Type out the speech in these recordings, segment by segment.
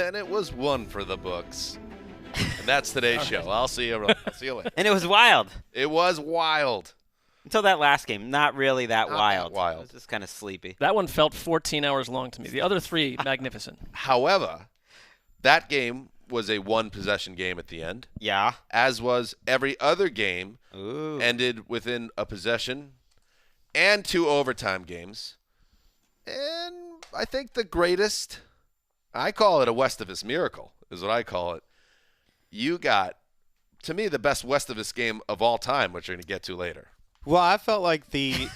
and it was one for the books. And that's today's show. I'll see you later. And it was wild. It was wild. Until that last game. Not really that wild. That wild. It was just kind of sleepy. That one felt 14 hours long to me. The other three, magnificent. However, that game was a one-possession game at the end. Yeah. As was every other game. Ooh. Ended within a possession and 2 overtime games. And I think the greatest, I call it a Westivus miracle, is what I call it. You got, to me, the best Westivus game of all time, which we're going to get to later. Well, I felt like the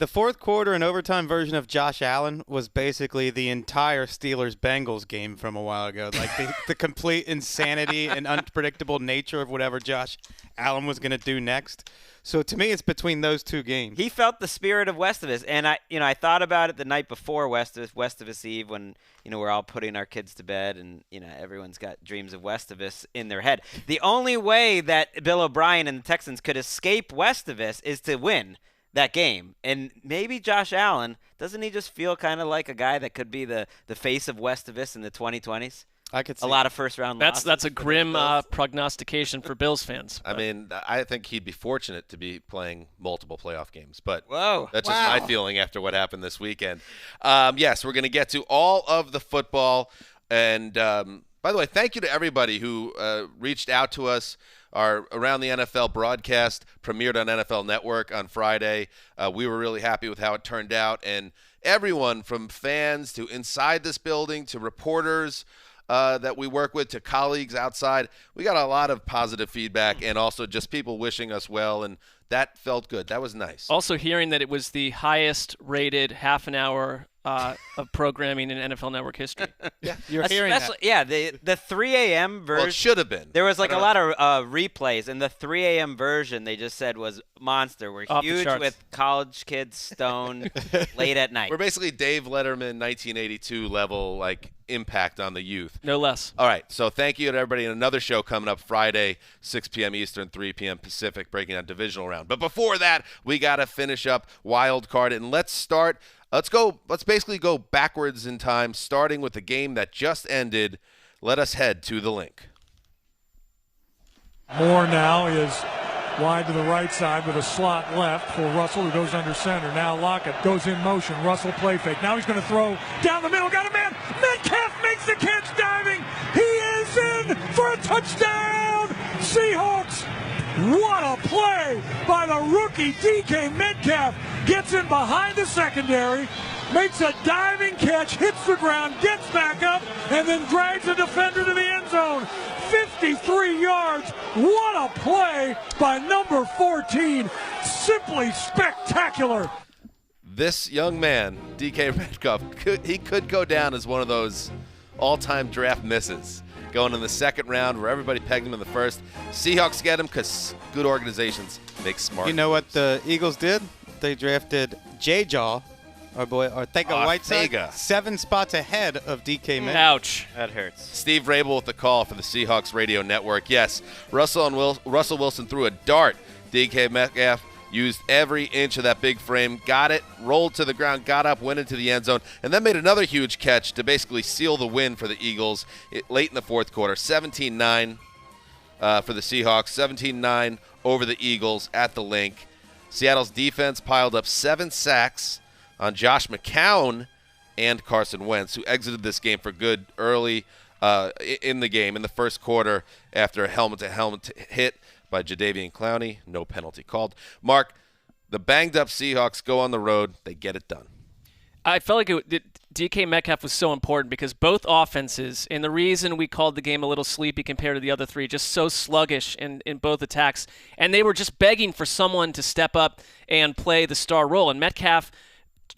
fourth quarter and overtime version of Josh Allen was basically the entire Steelers-Bengals game from a while ago. Like the complete insanity and unpredictable nature of whatever Josh Allen was going to do next. So to me, it's between those two games. He felt the spirit of Westivus, and I thought about it the night before Westivus Eve, when we're all putting our kids to bed, and everyone's got dreams of Westivus in their head. The only way that Bill O'Brien and the Texans could escape Westivus is to win that game. And maybe Josh Allen, doesn't he just feel kind of like a guy that could be the face of Westivus in the 2020s? I could see a lot of first-round losses. That's a grim prognostication for Bills fans. I mean, I think he'd be fortunate to be playing multiple playoff games. But whoa, that's just my feeling after what happened this weekend. Yes, we're going to get to all of the football. And, by the way, thank you to everybody who reached out to us. Our Around the NFL broadcast premiered on NFL Network on Friday. We were really happy with how it turned out. And everyone from fans to inside this building to reporters that we work with to colleagues outside, we got a lot of positive feedback and also just people wishing us well, and that felt good. That was nice. Also hearing that it was the highest rated half an hour of programming in NFL Network history. Yeah, you're hearing that. Yeah, the 3 a.m. version. Well, it should have been. There was like a lot of replays, and the 3 a.m. version they just said was monster. We're Off the huge charts. with college kids stoned late at night. We're basically Dave Letterman 1982 level impact on the youth. No less. All right, so thank you to everybody. And another show coming up Friday, 6 p.m. Eastern, 3 p.m. Pacific, breaking down divisional round. But before that, we got to finish up Wild Card, and let's basically go backwards in time, starting with the game that just ended. Let us head to the link. Moore now is wide to the right side with a slot left for Russell, who goes under center. Now Lockett goes in motion. Russell play fake. Now he's going to throw down the middle. Got a man. Metcalf makes the catch diving. He is in for a touchdown. Seahawks. What a play by the rookie DK Metcalf. Gets in behind the secondary, makes a diving catch, hits the ground, gets back up, and then drags a defender to the end zone. 53 yards. What a play by number 14. Simply spectacular. This young man, DK Metcalf, could go down as one of those all-time draft misses. Going in the second round where everybody pegged him in the first. Seahawks get him because good organizations make smart You know what the Eagles did? They drafted J-Jaw, our boy Ortega-Whiteside, 7 spots ahead of DK Metcalf. Ouch. That hurts. Steve Rabel with the call for the Seahawks radio network. Yes, Russell Wilson threw a dart. DK Metcalf used every inch of that big frame, got it, rolled to the ground, got up, went into the end zone, and then made another huge catch to basically seal the win for the Eagles late in the fourth quarter. 17-9 for the Seahawks, 17-9 over the Eagles at the link. Seattle's defense piled up 7 sacks on Josh McCown and Carson Wentz, who exited this game for good early in the game in the first quarter after a helmet-to-helmet hit by Jadeveon Clowney. No penalty called. Mark, the banged-up Seahawks go on the road. They get it done. I felt like DK Metcalf was so important because both offenses, and the reason we called the game a little sleepy compared to the other three, just so sluggish in both attacks, and they were just begging for someone to step up and play the star role, and Metcalf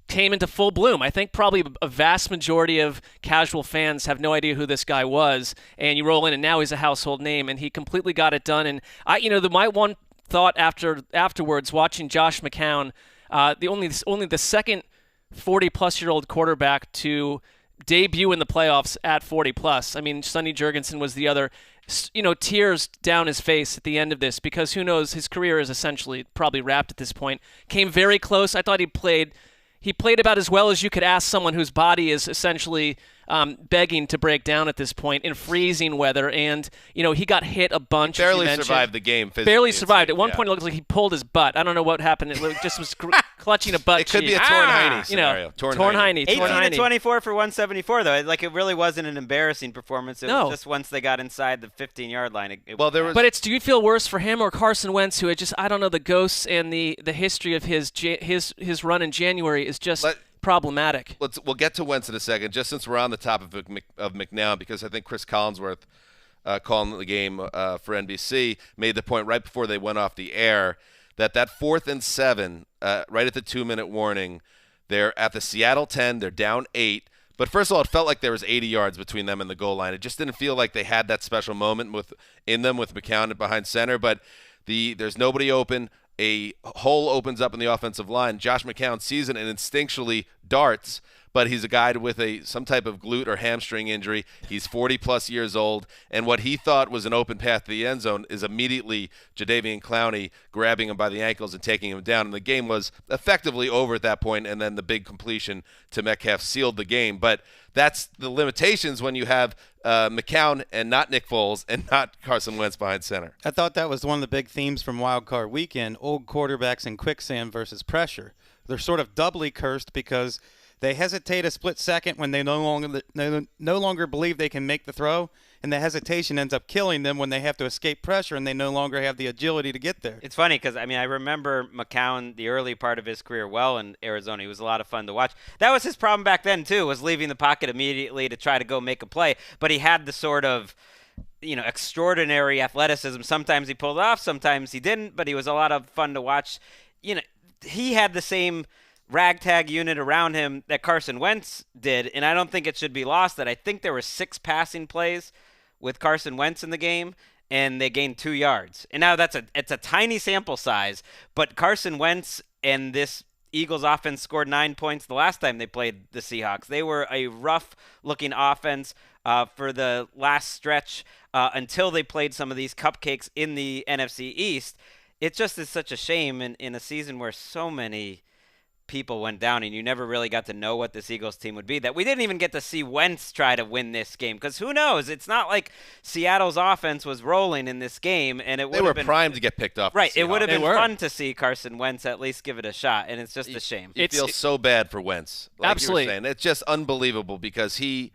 came into full bloom. I think probably a vast majority of casual fans have no idea who this guy was, and you roll in, and now he's a household name, and he completely got it done. And my one thought afterwards, watching Josh McCown, only the second 40-plus-year-old quarterback to debut in the playoffs at 40-plus. I mean, Sonny Jurgensen was the other. Tears down his face at the end of this because who knows, his career is essentially probably wrapped at this point. Came very close. I thought he played about as well as you could ask someone whose body is essentially begging to break down at this point in freezing weather. And, he got hit a bunch. He barely survived the game physically. Barely survived. At one point, it looked like he pulled his butt. I don't know what happened. It just was clutching a butt. It could be a torn hiney scenario. Torn hiney. 18-24 for 174, though. It really wasn't an embarrassing performance. It was just once they got inside the 15-yard line. But do you feel worse for him or Carson Wentz, who had just, I don't know, the ghosts and the history of his run in January is just problematic. We'll get to Wentz in a second, just since we're on the topic of McNown, because I think Chris Collinsworth, calling the game for NBC, made the point right before they went off the air that 4th and 7, right at the 2-minute warning, they're at the Seattle 10, they're down 8. But first of all, it felt like there was 80 yards between them and the goal line. It just didn't feel like they had that special moment in them with McCown behind center. But there's nobody open. A hole opens up in the offensive line. Josh McCown sees it and instinctually darts, but he's a guy with some type of glute or hamstring injury. He's 40-plus years old, and what he thought was an open path to the end zone is immediately Jadeveon Clowney grabbing him by the ankles and taking him down. And the game was effectively over at that point, and then the big completion to Metcalf sealed the game. But that's the limitations when you have McCown and not Nick Foles and not Carson Wentz behind center. I thought that was one of the big themes from Wild Card Weekend, old quarterbacks in quicksand versus pressure. They're sort of doubly cursed because they hesitate a split second when they no longer believe they can make the throw, and the hesitation ends up killing them when they have to escape pressure and they no longer have the agility to get there. It's funny because, I remember McCown, the early part of his career, well in Arizona. He was a lot of fun to watch. That was his problem back then, too, was leaving the pocket immediately to try to go make a play. But he had the sort of extraordinary athleticism. Sometimes he pulled it off, sometimes he didn't, but he was a lot of fun to watch. He had the same ragtag unit around him that Carson Wentz did, and I don't think it should be lost that I think there were 6 passing plays with Carson Wentz in the game, and they gained 2 yards. And now it's a tiny sample size, but Carson Wentz and this Eagles offense scored 9 points the last time they played the Seahawks. They were a rough-looking offense for the last stretch until they played some of these cupcakes in the NFC East. It just is such a shame in a season where so many people went down and you never really got to know what this Eagles team would be, that we didn't even get to see Wentz try to win this game, because who knows? It's not like Seattle's offense was rolling in this game, and they were primed to get picked off. Right, it would have been fun to see Carson Wentz at least give it a shot, and it's just a shame. You feel so bad for Wentz. Like absolutely. You were saying. It's just unbelievable because he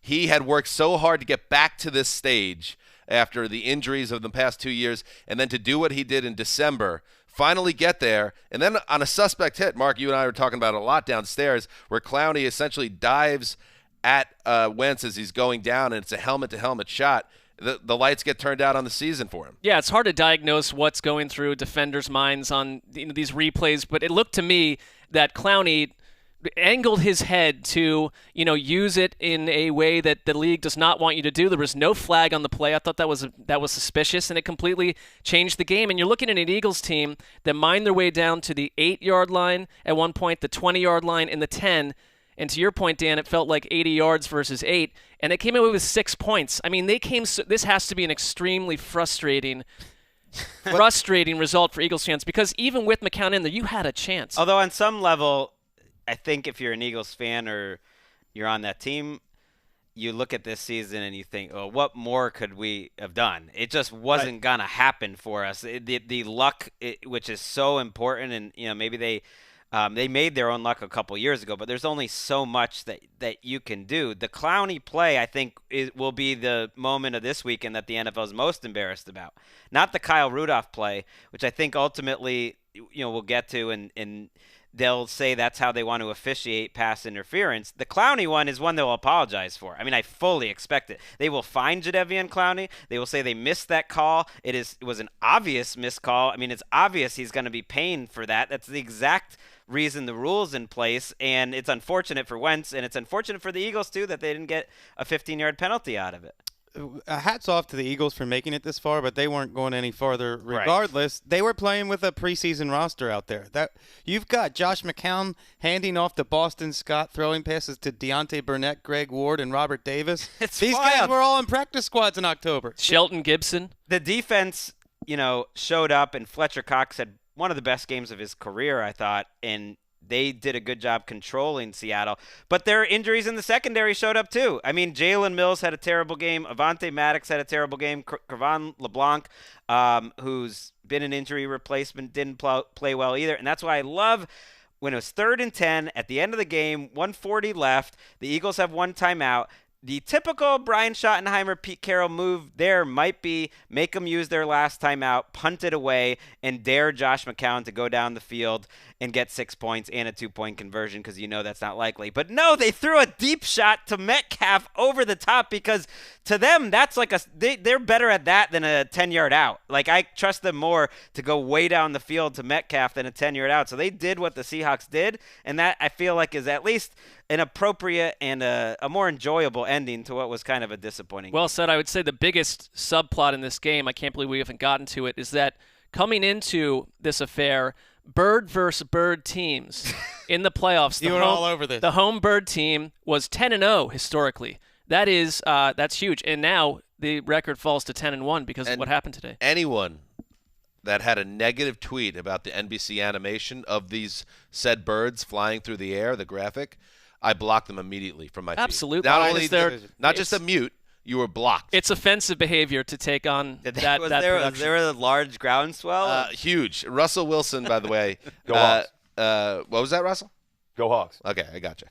had worked so hard to get back to this stage after the injuries of the past 2 years, and then to do what he did in December, finally get there, and then on a suspect hit, Mark, you and I were talking about it a lot downstairs, where Clowney essentially dives at Wentz as he's going down, and it's a helmet-to-helmet shot. The lights get turned out on the season for him. Yeah, it's hard to diagnose what's going through defenders' minds on these replays, but it looked to me that Clowney angled his head to, use it in a way that the league does not want you to do. There was no flag on the play. I thought that was suspicious, and it completely changed the game. And you're looking at an Eagles team that mined their way down to the 8-yard line at one point, the 20-yard line, and the 10. And to your point, Dan, it felt like 80 yards versus 8, and they came away with 6 points. This has to be an extremely frustrating result for Eagles fans, because even with McCown in there, you had a chance. Although on some level, I think if you're an Eagles fan or you're on that team, you look at this season and you think, oh, what more could we have done? It just wasn't going to happen for us. The luck, which is so important, and maybe they made their own luck a couple years ago, but there's only so much that you can do. The Clowney play, I think, will be the moment of this weekend that the NFL is most embarrassed about. Not the Kyle Rudolph play, which I think ultimately we'll get to, and they'll say that's how they want to officiate pass interference. The Clowney one is one they'll apologize for. I fully expect it. They will find Jadeveon Clowney. They will say they missed that call. It was an obvious missed call. It's obvious he's going to be paying for that. That's the exact reason the rule's in place, and it's unfortunate for Wentz, and it's unfortunate for the Eagles, too, that they didn't get a 15-yard penalty out of it. Hats off to the Eagles for making it this far, but they weren't going any farther regardless. Right. They were playing with a preseason roster out there. You've got Josh McCown handing off to Boston Scott, throwing passes to Deontay Burnett, Greg Ward, and Robert Davis. These guys were all in practice squads in October. Shelton Gibson. The defense, showed up, and Fletcher Cox had one of the best games of his career, I thought, and they did a good job controlling Seattle. But their injuries in the secondary showed up too. I mean, Jalen Mills had a terrible game. Avonte Maddox had a terrible game. Crevan LeBlanc, who's been an injury replacement, didn't play well either. And that's why I love when it was 3rd and 10 at the end of the game, 1:40 left. The Eagles have one timeout. The typical Brian Schottenheimer, Pete Carroll move there might be make them use their last timeout, punt it away, and dare Josh McCown to go down the field and get 6 points and a 2-point conversion because you know that's not likely. But no, they threw a deep shot to Metcalf over the top because to them, that's like they're better at that than a 10-yard out. Like, I trust them more to go way down the field to Metcalf than a 10-yard out. So they did what the Seahawks did, and that I feel like is at least an appropriate and a more enjoyable ending to what was kind of a disappointing Well game. said. I would say the biggest subplot in this game, I can't believe we haven't gotten to it, is that coming into this affair, bird versus bird teams in the playoffs. You were all over this. The home bird team was 10-0 historically. That's huge. And now the record falls to 10-1 because of what happened today. Anyone that had a negative tweet about the NBC animation of these said birds flying through the air, the graphic, I blocked them immediately from my feed. Absolutely. Not only not just a mute, you were blocked. It's offensive behavior to take on that Was production. there a large groundswell? Huge. Russell Wilson, by the way. Go Hawks. What was that, Russell? Go Hawks. Okay, I gotcha.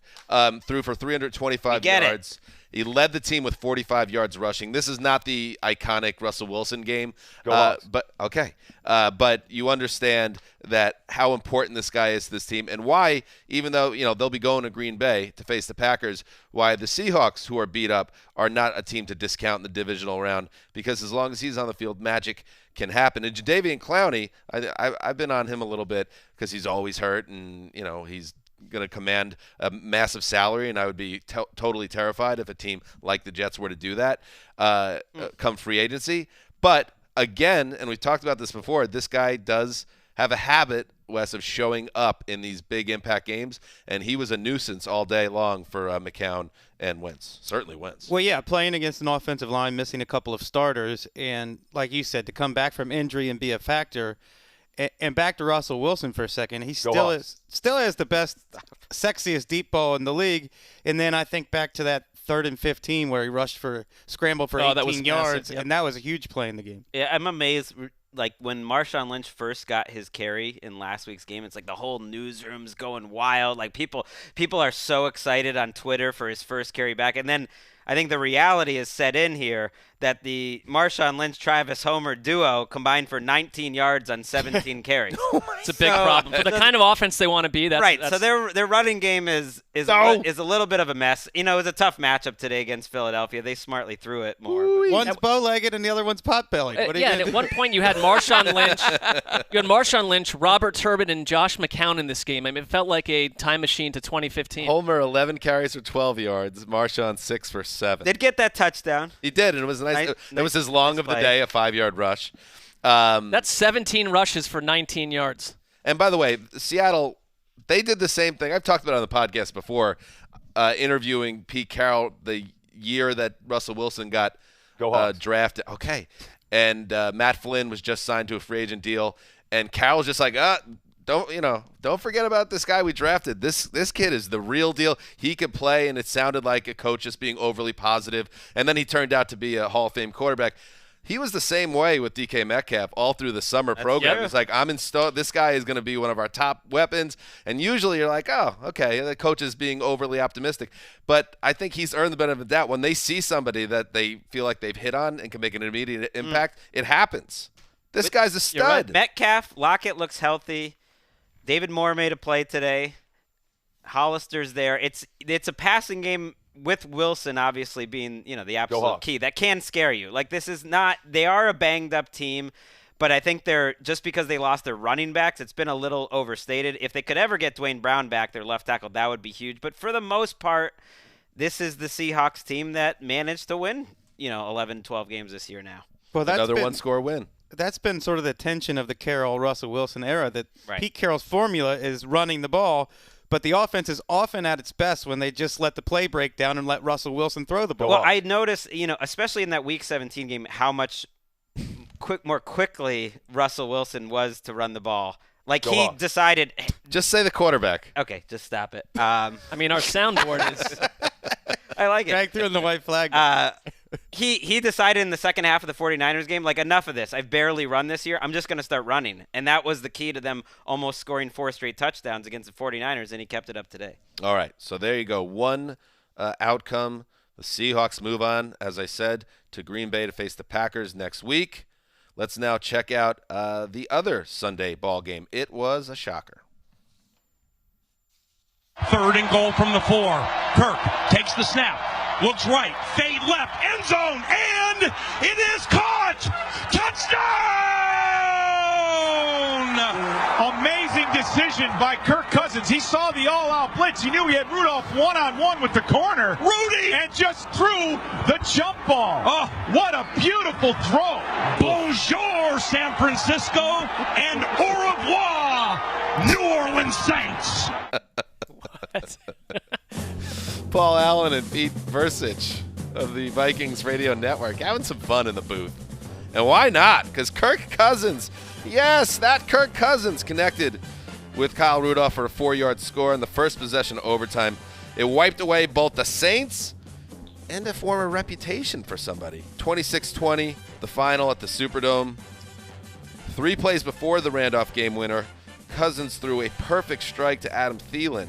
Threw for 325 yards. He led the team with 45 yards rushing. This is not the iconic Russell Wilson game. Go Hawks. But you understand that how important this guy is to this team and why, even though they'll be going to Green Bay to face the Packers, why the Seahawks, who are beat up, are not a team to discount in the divisional round, because as long as he's on the field, magic can happen. And Jadeveon Clowney, I've been on him a little bit because he's always hurt and he's going to command a massive salary, and I would be totally terrified if a team like the Jets were to do that come free agency. But again, and we've talked about this before, this guy does have a habit, Wes, of showing up in these big impact games, and he was a nuisance all day long for McCown and Wentz. Certainly Wentz. Well, yeah, playing against an offensive line, missing a couple of starters, and like you said, to come back from injury and be a factor. And back to Russell Wilson for a second. He still has the best, sexiest deep ball in the league. And then I think back to that 3rd and 15 where he scrambled for 18 yards, and that was a huge play in the game. Yeah, I'm amazed. Like, when Marshawn Lynch first got his carry in last week's game, it's like the whole newsroom's going wild. Like, people are so excited on Twitter for his first carry back. And then I think the reality is set in here that the Marshawn Lynch-Travis Homer duo combined for 19 yards on 17 carries. It's a big problem. For the kind of offense they want to be, so their running game is a little bit of a mess. It was a tough matchup today against Philadelphia. They smartly threw it more. One's bow-legged and the other one's pot-bellied. And at one point you had Marshawn Lynch, Robert Turbin, and Josh McCown in this game. I mean, it felt like a time machine to 2015. Homer 11 carries for 12 yards. Marshawn 6 for 7. Did get that touchdown. He did, and it was nice. That was his long of the day, a 5-yard rush. That's 17 rushes for 19 yards. And by the way, Seattle, they did the same thing. I've talked about it on the podcast before, interviewing Pete Carroll the year that Russell Wilson got drafted. Okay. And Matt Flynn was just signed to a free agent deal. And Carroll's just like, don't forget about this guy we drafted. This kid is the real deal. He could play, and it sounded like a coach just being overly positive. And then he turned out to be a Hall of Fame quarterback. He was the same way with DK Metcalf all through the summer program. It's like, this guy is going to be one of our top weapons. And usually you're like, oh, okay, the coach is being overly optimistic. But I think he's earned the benefit of that. When they see somebody that they feel like they've hit on and can make an immediate impact, it happens. This guy's a stud. Right. Metcalf, Lockett looks healthy. David Moore made a play today. Hollister's there. It's a passing game with Wilson obviously being, the absolute key. That can scare you. Like, this is not – they are a banged-up team, but I think they're – just because they lost their running backs, it's been a little overstated. If they could ever get Dwayne Brown back, their left tackle, that would be huge. But for the most part, this is the Seahawks team that managed to win, 11, 12 games this year now. Well, another one-score win. That's been sort of the tension of the Carroll-Russell Wilson era, that Pete Carroll's formula is running the ball, but the offense is often at its best when they just let the play break down and let Russell Wilson throw the ball. Well, I noticed, especially in that Week 17 game, how much more quickly Russell Wilson was to run the ball. Like, Go he off. decided. Just say the quarterback. Okay, just stop it. I mean, our soundboard is. I like it. Greg threw in the white flag. He decided in the second half of the 49ers game, like, enough of this. I've barely run this year. I'm just going to start running. And that was the key to them almost scoring 4 straight touchdowns against the 49ers, and he kept it up today. All right, so there you go. One outcome. The Seahawks move on, as I said, to Green Bay to face the Packers next week. Let's now check out the other Sunday ball game. It was a shocker. 3rd and goal from the 4. Kirk takes the snap, looks right, fade left, end zone, and it is caught! Touchdown! Amazing decision by Kirk Cousins. He saw the all-out blitz. He knew he had Rudolph one-on-one with the corner. Rudy! And just threw the jump ball. Oh, what a beautiful throw. Bonjour, San Francisco, and au revoir, New Orleans Saints. Paul Allen and Pete Versich of the Vikings Radio Network having some fun in the booth. And why not? Because Kirk Cousins, yes, that Kirk Cousins connected with Kyle Rudolph for a 4-yard score in the first possession of overtime. It wiped away both the Saints and a former reputation for somebody. 26-20, the final at the Superdome. 3 plays before the Randolph game winner, Cousins threw a perfect strike to Adam Thielen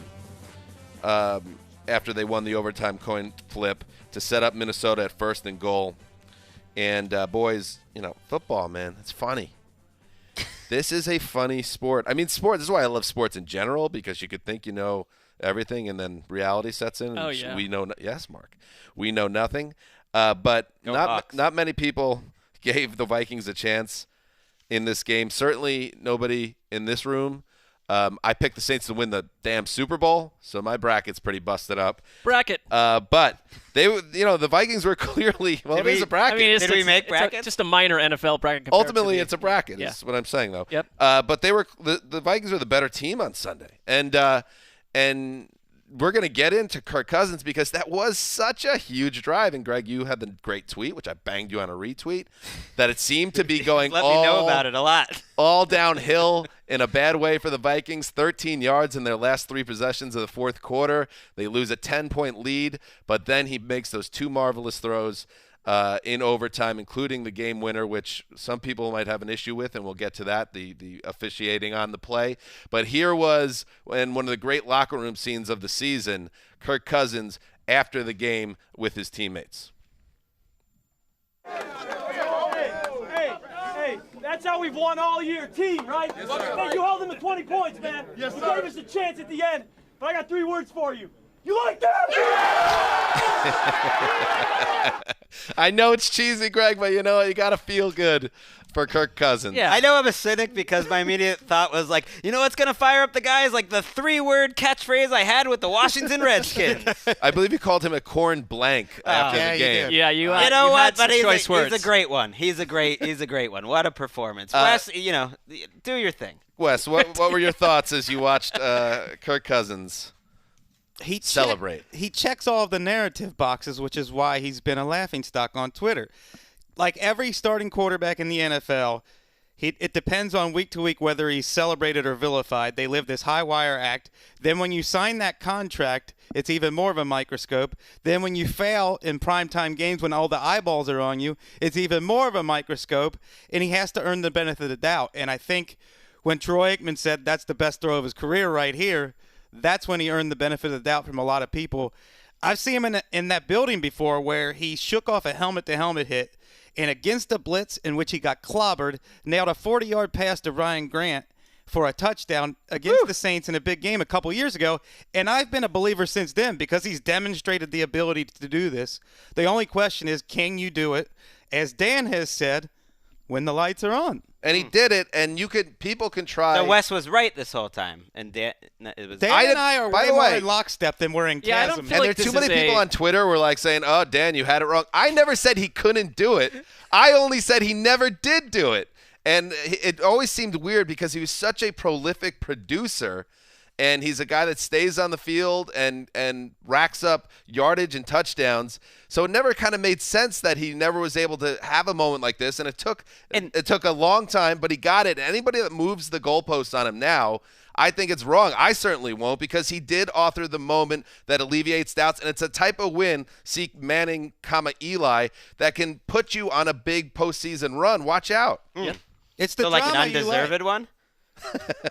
after they won the overtime coin flip to set up Minnesota at 1st and goal. And, boys, football, man, it's funny. This is a funny sport. I mean, sports, this is why I love sports in general, because you could think you know everything, and then reality sets in. Oh, yeah. We know, yes, Mark. We know nothing. But not many people gave the Vikings a chance in this game. Certainly nobody in this room. I picked the Saints to win the damn Super Bowl, so my bracket's pretty busted up. Bracket. But they, the Vikings were clearly it is a bracket. I mean, Did we make brackets? Just a minor NFL bracket. Ultimately, it's a bracket. Is what I'm saying, though. Yep. But they were the Vikings were the better team on Sunday, and we're going to get into Kirk Cousins because that was such a huge drive. And Greg, you had the great tweet, which I banged you on a retweet, that it seemed to be going Let me know about it a lot. all downhill in a bad way for the Vikings. 13 yards in their last 3 possessions of the fourth quarter. They lose a 10-point lead, but then he makes those 2 marvelous throws in overtime, including the game winner, which some people might have an issue with, and we'll get to that, the officiating on the play. But here was, in one of the great locker room scenes of the season, Kirk Cousins after the game with his teammates. Hey, that's how we've won all year, team, right? Yes, hey, you held them to 20 points, man. Yes, you gave us a chance at the end, but I got 3 words for you. You like that? I know it's cheesy, Greg, but you know what? You got to feel good for Kirk Cousins. Yeah, I know I'm a cynic because my immediate thought was like, you know what's going to fire up the guys? Like the 3-word catchphrase I had with the Washington Redskins. I believe you called him a corn blank after the game. Yeah, you know what? But he's words. a great one. He's a great one. What a performance. Wes, do your thing. Wes, what were your thoughts as you watched Kirk Cousins celebrate? He checks all of the narrative boxes, which is why he's been a laughingstock on Twitter. Like every starting quarterback in the NFL, it depends on week to week whether he's celebrated or vilified. They live this high wire act. Then when you sign that contract, it's even more of a microscope. Then when you fail in primetime games when all the eyeballs are on you, it's even more of a microscope, and he has to earn the benefit of the doubt. And I think when Troy Aikman said that's the best throw of his career right here, that's when he earned the benefit of the doubt from a lot of people. I've seen him in that building before where he shook off a helmet-to-helmet hit, and against a blitz in which he got clobbered, nailed a 40-yard pass to Ryan Grant for a touchdown against the Saints in a big game a couple years ago. And I've been a believer since then because he's demonstrated the ability to do this. The only question is, can you do it, as Dan has said, when the lights are on? And he did it, and people can try. So Wes was right this whole time, and Dan and I are way more in lockstep than we're in chasm. I don't feel And like there are too many people on Twitter were like saying, "Oh, Dan, you had it wrong." I never said he couldn't do it. I only said he never did do it, and it always seemed weird because he was such a prolific producer, and he's a guy that stays on the field and racks up yardage and touchdowns. So it never kind of made sense that he never was able to have a moment like this, and it took a long time, but he got it. Anybody that moves the goalposts on him now, I think it's wrong. I certainly won't, because he did author the moment that alleviates doubts, and it's a type of win, seek Manning, Eli, that can put you on a big postseason run. Watch out. Yep. It's the So drama like an undeserved you like. one?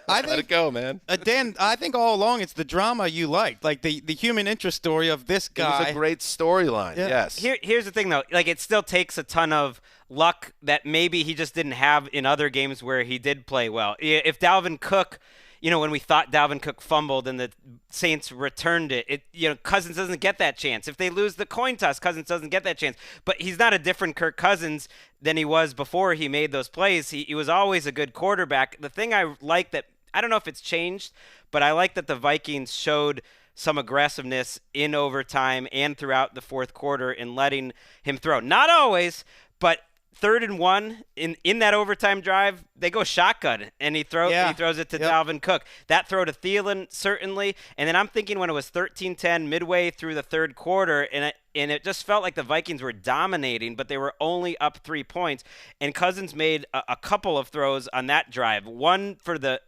Let it go, man. Dan, I think all along it's the drama you liked, like the human interest story of this guy. It was a great storyline, yes. Here's the thing, though. Like, it still takes a ton of luck that maybe he just didn't have in other games where he did play well. If Dalvin Cook, when we thought Dalvin Cook fumbled and the Saints returned it, Cousins doesn't get that chance. If they lose the coin toss, Cousins doesn't get that chance. But he's not a different Kirk Cousins than he was before he made those plays. He was always a good quarterback. The thing I like that, I don't know if it's changed, but I like that the Vikings showed some aggressiveness in overtime and throughout the fourth quarter in letting him throw. Not always, but 3rd and 1 in that overtime drive, they go shotgun, and he throws it to Dalvin Cook. That throw to Thielen, certainly. And then I'm thinking when it was 13-10 midway through the third quarter, and it just felt like the Vikings were dominating, but they were only up 3 points. And Cousins made a couple of throws on that drive. One for the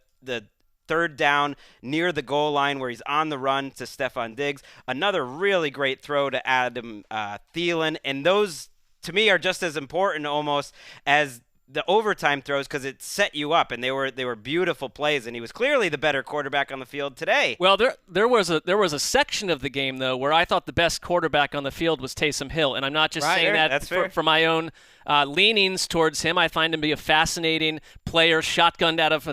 third down near the goal line where he's on the run to Stephon Diggs. Another really great throw to Adam Thielen. And those, to me, are just as important almost as the overtime throws, because it set you up, and they were beautiful plays, and he was clearly the better quarterback on the field today. Well, there was a section of the game, though, where I thought the best quarterback on the field was Taysom Hill, and I'm not just saying that for my own leanings towards him. I find him to be a fascinating player, shotgunned out of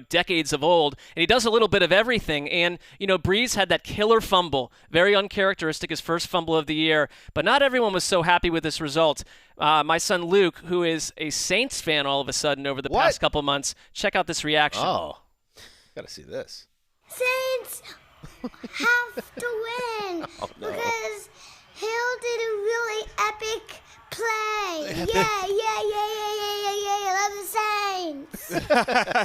decades of old, and he does a little bit of everything. And Breeze had that killer fumble, very uncharacteristic, his first fumble of the year, but not everyone was so happy with this result. My son Luke, who is a Saints fan all of a sudden over the past couple months, check out this reaction. Oh, gotta see this. Saints have to win because Hill did a really epic play. Yeah. Love the Saints.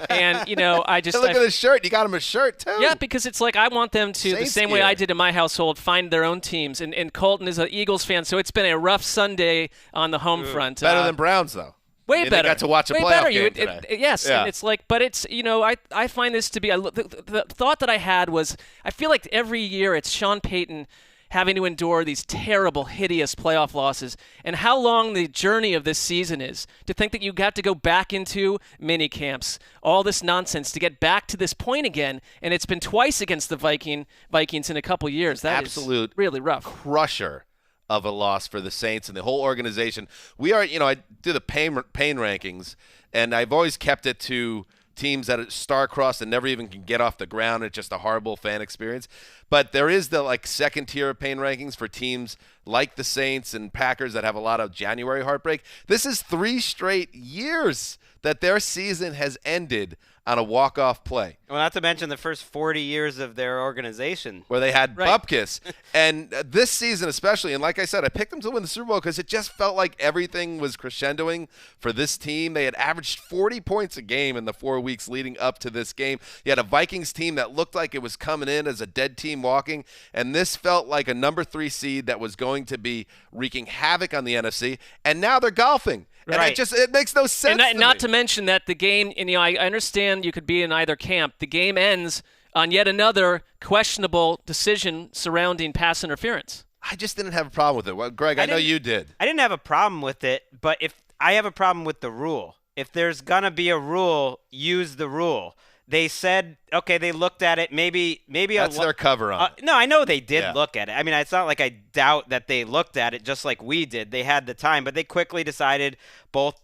And I just look at his shirt. You got him a shirt too. Yeah, because it's like I want them to, the same way I did in my household, find their own teams. And Colton is an Eagles fan, so it's been a rough Sunday on the home front. Better than Browns, though. Way better. Got to watch a playoff game today. Yes, yeah. And it's like, but it's I find this to be the thought that I had was, I feel like every year it's Sean Payton having to endure these terrible, hideous playoff losses, and how long the journey of this season is. To think that you got to go back into mini camps, all this nonsense to get back to this point again, and it's been twice against the Vikings in a couple years. That absolute is really rough. Crusher of a loss for the Saints and the whole organization. We are, I do the pain rankings, and I've always kept it to teams that are star-crossed and never even can get off the ground. It's just a horrible fan experience. But there is the second tier of pain rankings for teams like the Saints and Packers that have a lot of January heartbreak. This is 3 straight years that their season has ended on a walk-off play. Well, not to mention the first 40 years of their organization. Where they had Bupkis. And this season especially, and like I said, I picked them to win the Super Bowl because it just felt like everything was crescendoing for this team. They had averaged 40 points a game in the 4 weeks leading up to this game. You had a Vikings team that looked like it was coming in as a dead team walking, and this felt like a number 3 seed that was going to be wreaking havoc on the NFC, and now they're golfing. And it makes no sense. And not to mention that the game, and I understand you could be in either camp. The game ends on yet another questionable decision surrounding pass interference. I just didn't have a problem with it. Well, Greg, I know you did. I didn't have a problem with it, but if I have a problem with the rule. If there's gonna be a rule, use the rule. They said, okay, they looked at it. Maybe that's their cover on it. No, I know they did look at it. I mean, it's not like I doubt that they looked at it just like we did. They had the time, but they quickly decided both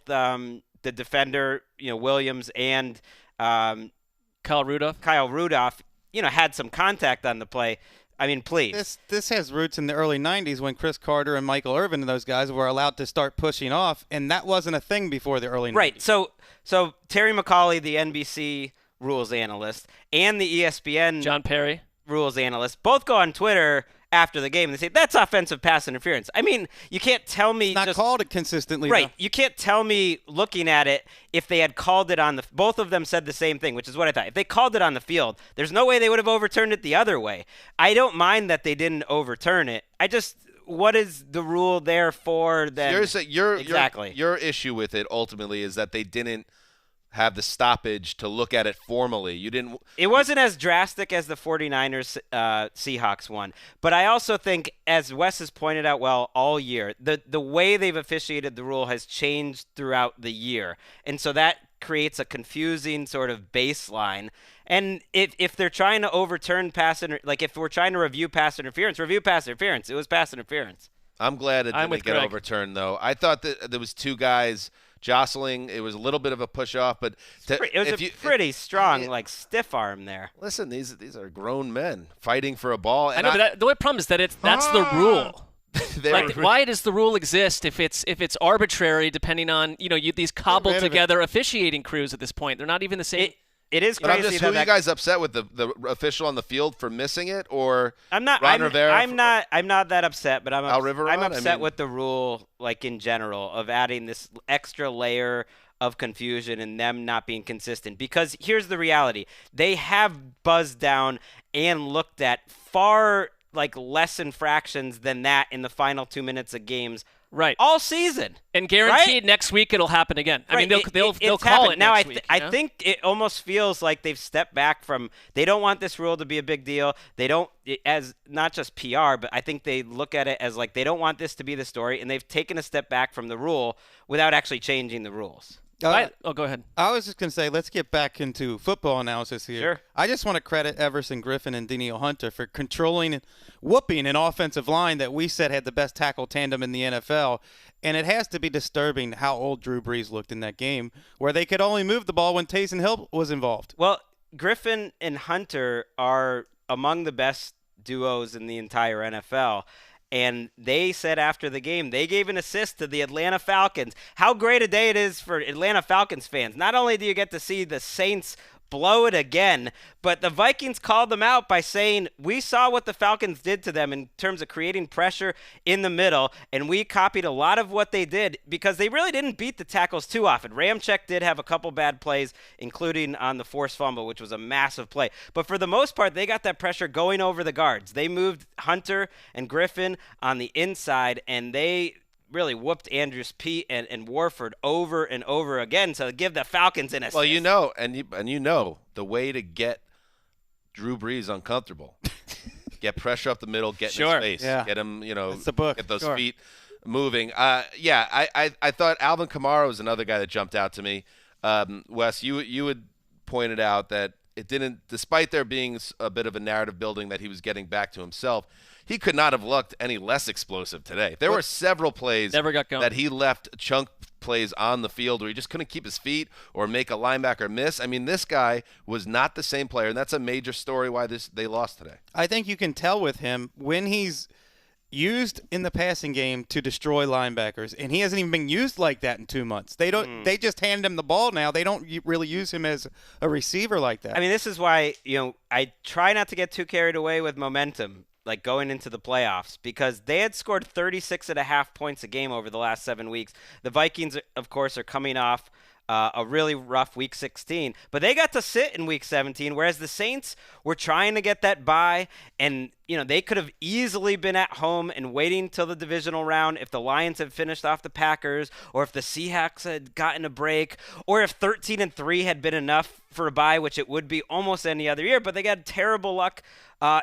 the defender, Williams, and Kyle Rudolph, had some contact on the play. I mean, please. This has roots in the early 90s when Chris Carter and Michael Irvin and those guys were allowed to start pushing off, and that wasn't a thing before the early 90s. Right. So Terry McCauley, the NBC rules analyst, and the ESPN John Perry rules analyst, both go on Twitter after the game and they say, that's offensive pass interference. I mean, you can't tell me. It's not called it consistently. Right. Though. You can't tell me looking at it if they had called it on the – both of them said the same thing, which is what I thought. If they called it on the field, there's no way they would have overturned it the other way. I don't mind that they didn't overturn it. I just – what is the rule there for then? Exactly. Your issue with it ultimately is that they didn't have the stoppage to look at it formally. You didn't. It wasn't as drastic as the 49ers Seahawks one, but I also think, as Wes has pointed out well all year, the way they've officiated the rule has changed throughout the year, and so that creates a confusing sort of baseline. And if they're trying to overturn if we're trying to review pass interference. It was pass interference. I'm glad it didn't get overturned, though. I thought that there was two guys jostling. It was a little bit of a push off, but it was a pretty strong, stiff arm there. Listen, these are grown men fighting for a ball. And but the only problem is that that's the rule. Why does the rule exist if it's arbitrary, depending on these cobbled together officiating crews at this point? They're not even the same. It is crazy. Who are you guys upset with, the official on the field for missing it, or I'm not. Ron Rivera? I'm not that upset, but I'm upset with the rule, in general, of adding this extra layer of confusion and them not being consistent. Because here's the reality: they have buzzed down and looked at far less infractions than that in the final 2 minutes of games. Right. All season. And guaranteed next week it'll happen again. Right. I mean, they'll call it now, next week. I think it almost feels like they've stepped back from – they don't want this rule to be a big deal. They don't – as not just PR, but I think they look at it as they don't want this to be the story, and they've taken a step back from the rule without actually changing the rules. Go ahead. I was just going to say, let's get back into football analysis here. Sure. I just want to credit Everson Griffin and Danielle Hunter for controlling and whooping an offensive line that we said had the best tackle tandem in the NFL. And it has to be disturbing how old Drew Brees looked in that game, where they could only move the ball when Taysom Hill was involved. Well, Griffin and Hunter are among the best duos in the entire NFL. And they said after the game, they gave an assist to the Atlanta Falcons. How great a day it is for Atlanta Falcons fans. Not only do you get to see the Saints blow it again, but the Vikings called them out by saying, we saw what the Falcons did to them in terms of creating pressure in the middle, and we copied a lot of what they did because they really didn't beat the tackles too often. Ramczyk did have a couple bad plays, including on the forced fumble, which was a massive play. But for the most part, they got that pressure going over the guards. They moved Hunter and Griffin on the inside, and they really whooped Andrews Pete and Warford over and over again to give the Falcons an assist. Well, you know the way to get Drew Brees uncomfortable. Get pressure up the middle, get in his face. Yeah. Get him, That's the book. Get those feet moving. I thought Alvin Kamara was another guy that jumped out to me. Wes, you had pointed out that it didn't, despite there being a bit of a narrative building that he was getting back to himself, he could not have looked any less explosive today. There were several plays that he left chunk plays on the field where he just couldn't keep his feet or make a linebacker miss. I mean, this guy was not the same player, and that's a major story why they lost today. I think you can tell with him when he's used in the passing game to destroy linebackers, and he hasn't even been used like that in 2 months. They don't. They just hand him the ball now. They don't really use him as a receiver like that. I mean, this is why I try not to get too carried away with momentum, going into the playoffs, because they had scored 36.5 points a game over the last 7 weeks. The Vikings, of course, are coming off a really rough Week 16, but they got to sit in Week 17, whereas the Saints were trying to get that bye, and they could have easily been at home and waiting till the divisional round if the Lions had finished off the Packers, or if the Seahawks had gotten a break, or if 13-3 had been enough for a bye, which it would be almost any other year. But they got terrible luck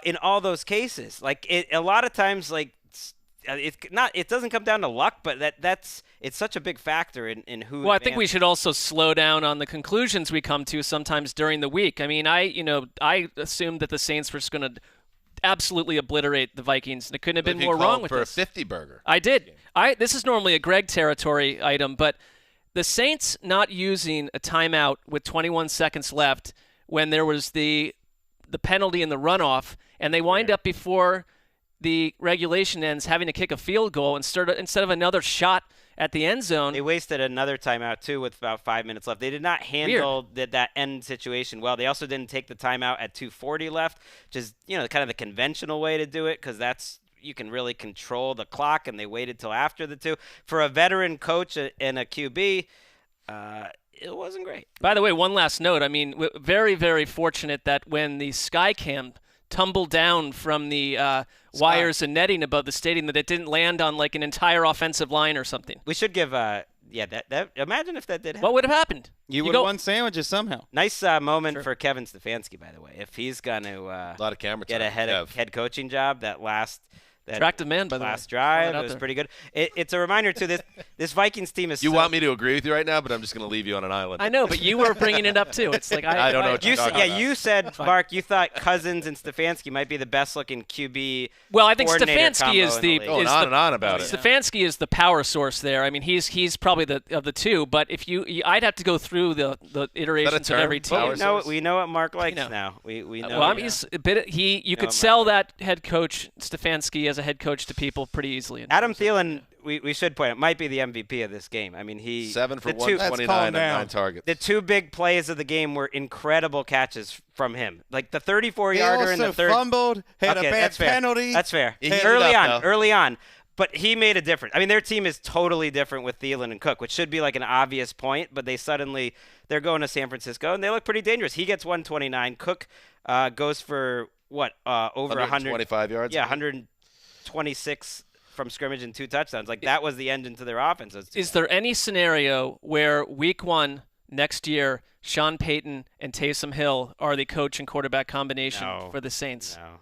in all those cases. A lot of times, it doesn't come down to luck, but it's such a big factor in who. Well, I think we should also slow down on the conclusions we come to sometimes during the week. I mean, I assumed that the Saints were just going to absolutely obliterate the Vikings, and it couldn't have been more wrong with this. For a 50 burger. I did. This is normally a Greg territory item, but the Saints not using a timeout with 21 seconds left when there was the penalty in the runoff, and they wind up before the regulation ends having to kick a field goal instead of another shot at the end zone. They wasted another timeout, too, with about 5 minutes left. They did not handle that end situation well. They also didn't take the timeout at 2:40 left, which is, kind of the conventional way to do it, because you can really control the clock, and they waited till after the 2. For a veteran coach and a QB, it wasn't great. By the way, one last note. I mean, very, very fortunate that when the Skycam tumbled down from the wires and netting above the stadium, that it didn't land on like an entire offensive line or something. We should give imagine if that did happen. What would have happened? You would have won sandwiches somehow. Nice moment for Kevin Stefanski, by the way. If he's going to a lot of camera get time. a head coaching job, that attractive man, by the way. Last drive, it was pretty good. It's a reminder, too, this Vikings team is want me to agree with you right now, but I'm just going to leave you on an island. I know, but you were bringing it up, too. It's like I don't know what you're talking about. You said, Mark, you thought Cousins and Stefanski might be the best-looking QB. Well, I think coordinator Stefanski is the going on and on about it. Stefanski is the power source there. I mean, he's probably of the two. But if I'd have to go through the iterations of every team. We know what Mark likes now. We know. Well, he's a bit. You could sell that head coach Stefanski as a head coach to people pretty easily. Adam Thielen, we should point out, might be the MVP of this game. I mean, 7 for 129 and 9 targets. The 2 big plays of the game were incredible catches from him. Like the 34-yarder in the third. He also fumbled, had a bad penalty. That's fair. Early on. But he made a difference. I mean, their team is totally different with Thielen and Cook, which should be like an obvious point, but they're going to San Francisco, and they look pretty dangerous. He gets 129. Cook goes for, over 125 yards? Yeah, 126 from scrimmage and 2 touchdowns. Like, that was the engine to their offense. Is there any scenario where week 1 next year, Sean Payton and Taysom Hill are the coach and quarterback combination for the Saints? No.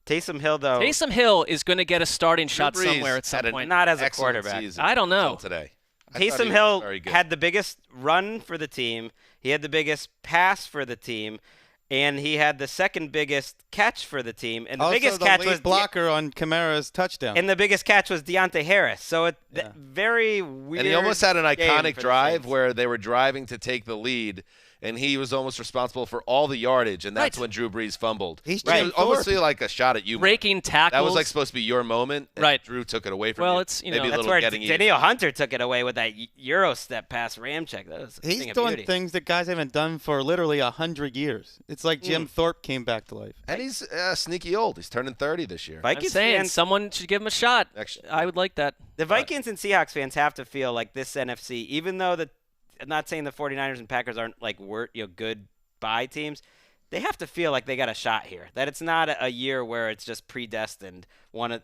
Taysom Hill, though. Taysom Hill is going to get a starting shot somewhere at some point. Not as a quarterback. I don't know. Today. Taysom Hill had the biggest run for the team. He had the biggest pass for the team. And he had the second biggest catch for the team. And the biggest catch was blocker on Kamara's touchdown. And the biggest catch was Deontay Harris. So very weird. And he almost had an iconic drive where they were driving to take the lead, and he was almost responsible for all the yardage, and that's when Drew Brees fumbled. He's almost like a shot at you. Breaking tackles. That was like supposed to be your moment, and Drew took it away from you. Well, it's maybe that's where Daniel Hunter took it away with that Euro step pass Ramczyk. That was He's doing things that guys haven't done for literally 100 years. It's like Jim Thorpe came back to life. And he's sneaky old. He's turning 30 this year. I'm saying someone should give him a shot. I would like that. The Vikings and Seahawks fans have to feel like this NFC, even though I'm not saying the 49ers and Packers aren't like good bye teams. They have to feel like they got a shot here. That it's not a year where it's just predestined. One of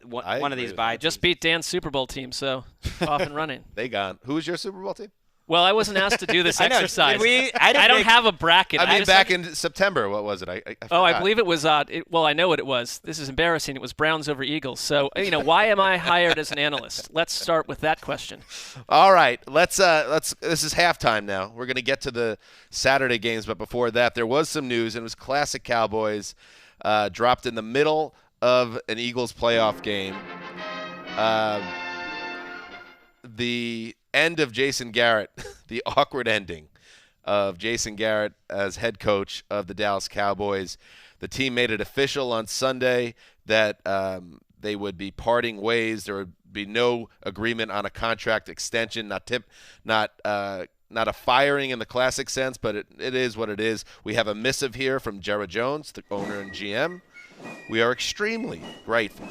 these bye teams. Just beat Dan's Super Bowl team, so off and running. They gone. Who was your Super Bowl team? Well, I wasn't asked to do this exercise. I don't have a bracket. I mean, back in September, what was it? I believe it was. Well, I know what it was. This is embarrassing. It was Browns over Eagles. So, why am I hired as an analyst? Let's start with that question. All right, let's. This is halftime now. We're gonna get to the Saturday games, but before that, there was some news, and it was classic Cowboys dropped in the middle of an Eagles playoff game. The end of Jason Garrett, the awkward ending of Jason Garrett as head coach of the Dallas Cowboys. The team made it official on Sunday that they would be parting ways. There would be no agreement on a contract extension, not a firing in the classic sense, but it is what it is. We have a missive here from Jerry Jones, the owner and GM. We are extremely grateful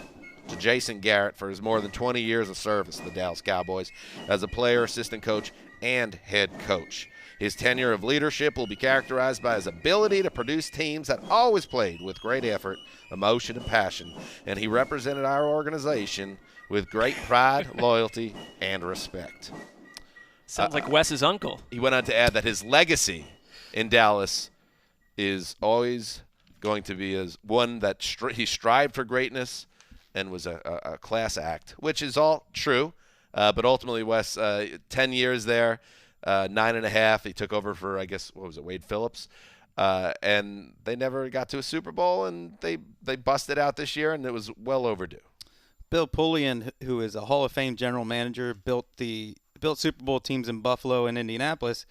to Jason Garrett for his more than 20 years of service to the Dallas Cowboys as a player, assistant coach, and head coach. His tenure of leadership will be characterized by his ability to produce teams that always played with great effort, emotion, and passion, and he represented our organization with great pride, loyalty, and respect. Sounds like Wes's uncle. He went on to add that his legacy in Dallas is always going to be as one that he strived for greatness and was a class act, which is all true. But ultimately, Wes, 10 years there, 9.5. He took over for, I guess, Wade Phillips. And they never got to a Super Bowl, and they busted out this year, and it was well overdue. Bill Polian, who is a Hall of Fame general manager, built Super Bowl teams in Buffalo and Indianapolis.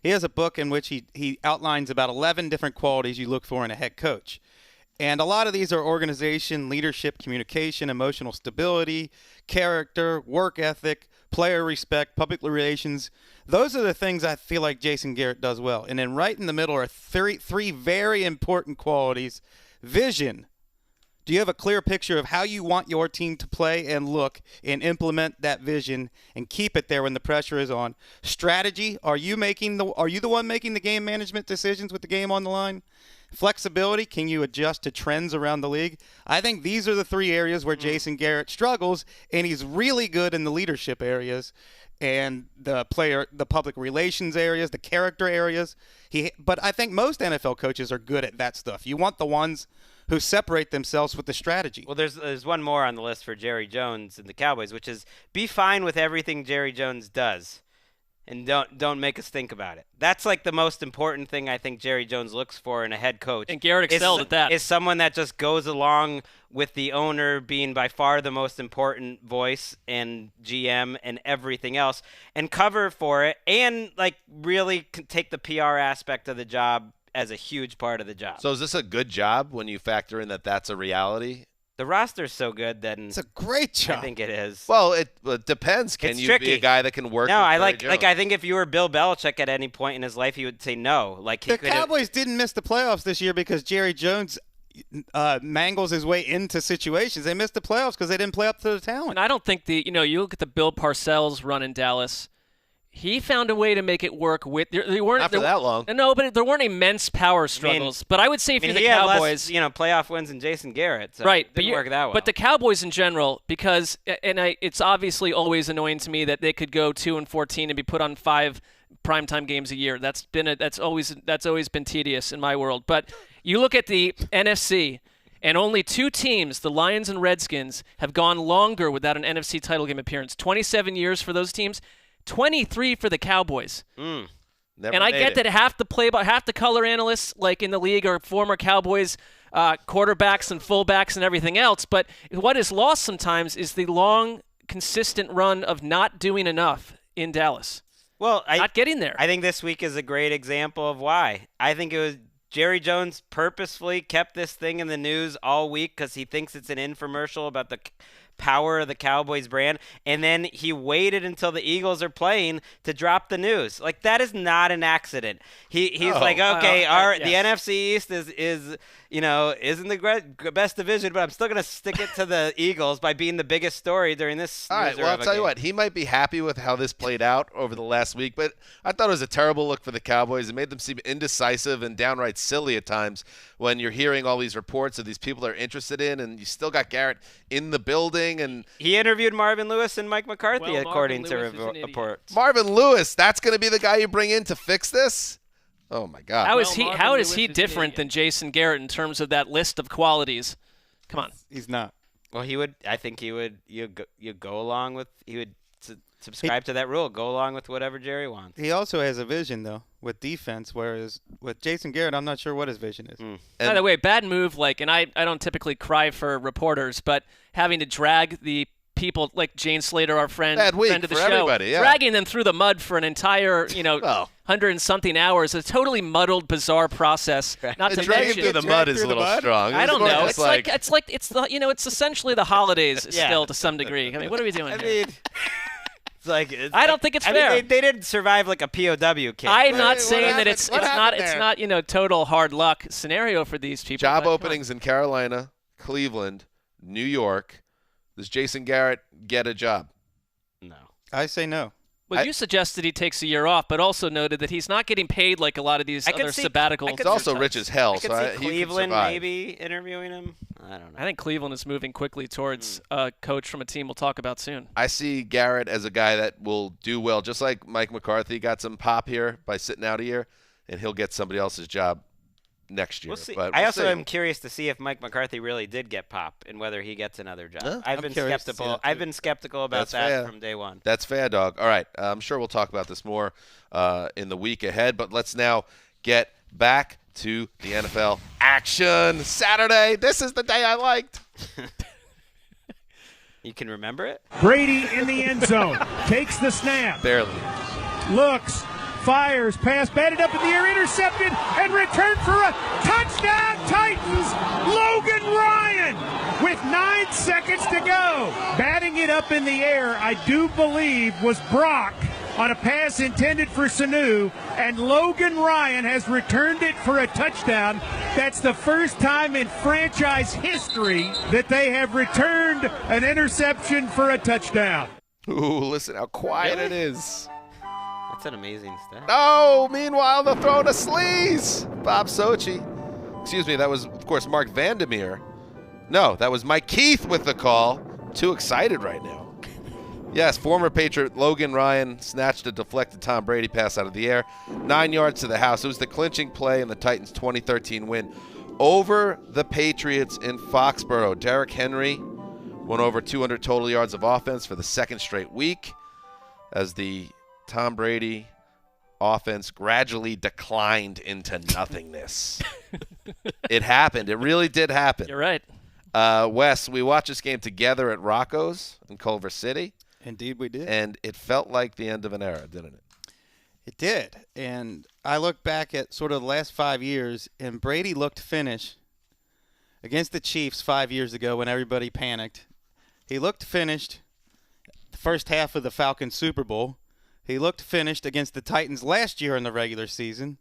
He has a book in which he outlines about 11 different qualities you look for in a head coach. And a lot of these are organization, leadership, communication, emotional stability, character, work ethic, player respect, public relations. Those are the things I feel like Jason Garrett does well. And then right in the middle are three very important qualities. Vision. Do you have a clear picture of how you want your team to play and look and implement that vision and keep it there when the pressure is on? Strategy. Are you the one making the game management decisions with the game on the line? Flexibility. Can you adjust to trends around the league? I think these are the 3 areas where Jason Garrett struggles, and he's really good in the leadership areas and the public relations areas, the character areas. But I think most NFL coaches are good at that stuff. You want the ones who separate themselves with the strategy. Well, there's one more on the list for Jerry Jones and the Cowboys, which is be fine with everything Jerry Jones does, and don't make us think about it. That's like the most important thing I think Jerry Jones looks for in a head coach. And Garrett excelled at that. Is someone that just goes along with the owner being by far the most important voice and GM and everything else, and cover for it, and like really take the PR aspect of the job as a huge part of the job. So is this a good job when you factor in that that's a reality? The roster's so good that it's a great job. I think it is. Well, it depends. Can It's you tricky. be a guy that can work? No, with I Jerry like Jones? I think if you were Bill Belichick at any point in his life, he would say no. Like The Cowboys didn't miss the playoffs this year because Jerry Jones mangles his way into situations. They missed the playoffs because they didn't play up to the talent. And I don't think you look at the Bill Parcells run in Dallas. He found a way to make it work with. They weren't Not for that long. No, but there weren't immense power struggles. But I would say if you're the he had Cowboys, less, playoff wins than Jason Garrett. So right? it didn't work that well. But the Cowboys in general, because it's obviously always annoying to me that they could go 2-14 and be put on 5 primetime games a year. That's always been tedious in my world. But you look at the NFC. And only 2 teams, the Lions and Redskins, have gone longer without an NFC title game appearance. 27 years for those teams. 23 for the Cowboys. Never and I made get it. that half the color analysts like in the league are former Cowboys quarterbacks and fullbacks and everything else, but what is lost sometimes is the long, consistent run of not doing enough in Dallas. Well, not getting there. I think this week is a great example of why. I think it was Jerry Jones purposefully kept this thing in the news all week because he thinks it's an infomercial about the power of the Cowboys brand, and then he waited until the Eagles are playing to drop the news. Like, that is not an accident. He's like, okay, the NFC East is isn't the best division, but I'm still going to stick it to the Eagles by being the biggest story during this. All right, well, I'll tell you what. He might be happy with how this played out over the last week, but I thought it was a terrible look for the Cowboys. It made them seem indecisive and downright silly at times when you're hearing all these reports of these people they're interested in, and you still got Garrett in the building. And he interviewed Marvin Lewis and Mike McCarthy, Well, according to Marvin Lewis is an reports. Marvin Lewis, that's going to be the guy you bring in to fix this? Oh, my God. How is Marvin he Lewis different than Jason Garrett in terms of that list of qualities? Come on. He's not. Well, I think he would go along with subscribe to that rule. Go along with whatever Jerry wants. He also has a vision, though, with defense, whereas with Jason Garrett, I'm not sure what his vision is. By the way, bad move, and I don't typically cry for reporters, but having to drag the people like Jane Slater, our friend of the show, everybody, yeah. dragging them through the mud for an entire, 100 and something hours, a totally muddled, bizarre process. Not to dragging mention through the mud is a little strong. I don't know. It's It's essentially the holidays still to some degree. I mean, what are we doing here? I don't think it's fair. They didn't survive like a POW case. I'm not saying that it's not total hard luck scenario for these people. Job openings in Carolina, Cleveland, New York. Does Jason Garrett get a job? No. I say no. Well, you suggested he takes a year off, but also noted that he's not getting paid like a lot of these other sabbaticals. It's also rich as hell. I could see Cleveland maybe interviewing him. I don't know. I think Cleveland is moving quickly towards a coach from a team we'll talk about soon. I see Garrett as a guy that will do well, just like Mike McCarthy got some pop here by sitting out a year, and he'll get somebody else's job next year. We'll see. But I also am curious to see if Mike McCarthy really did get pop and whether he gets another job. I've been skeptical. I've been skeptical about that from day one. That's fair, dog. All right. I'm sure we'll talk about this more in the week ahead, but let's now get back to the NFL action. Saturday. This is the day I liked. You can remember it? Brady in the end zone. Takes the snap. Barely. Looks. fires, pass batted up in the air, intercepted, and returned for a touchdown, Titans. Logan Ryan with 9 seconds to go. Batting it up in the air, I do believe, was Brock on a pass intended for Sanu, and Logan Ryan has returned it for a touchdown. That's the first time in franchise history that they have returned an interception for a touchdown. Ooh, listen how quiet it is. That's an amazing stat. Oh, meanwhile, the throw to Sleaze. Bob Sochi. Excuse me, that was, of course, Mark Vandermeer. No, that was Mike Keith with the call. Too excited right now. Yes, former Patriot Logan Ryan snatched a deflected Tom Brady pass out of the air, 9 yards to the house. It was the clinching play in the Titans' 2013 win over the Patriots in Foxborough. Derrick Henry went over 200 total yards of offense for the second straight week as the Tom Brady offense gradually declined into nothingness. It happened. It really did happen. You're right. Wes, we watched this game together at Rocco's in Culver City. Indeed we did. And it felt like the end of an era, didn't it? It did. And I look back at sort of the last 5 years, and Brady looked finished against the Chiefs 5 years ago when everybody panicked. He looked finished the first half of the Falcons Super Bowl. He looked finished against the Titans last year in the regular season.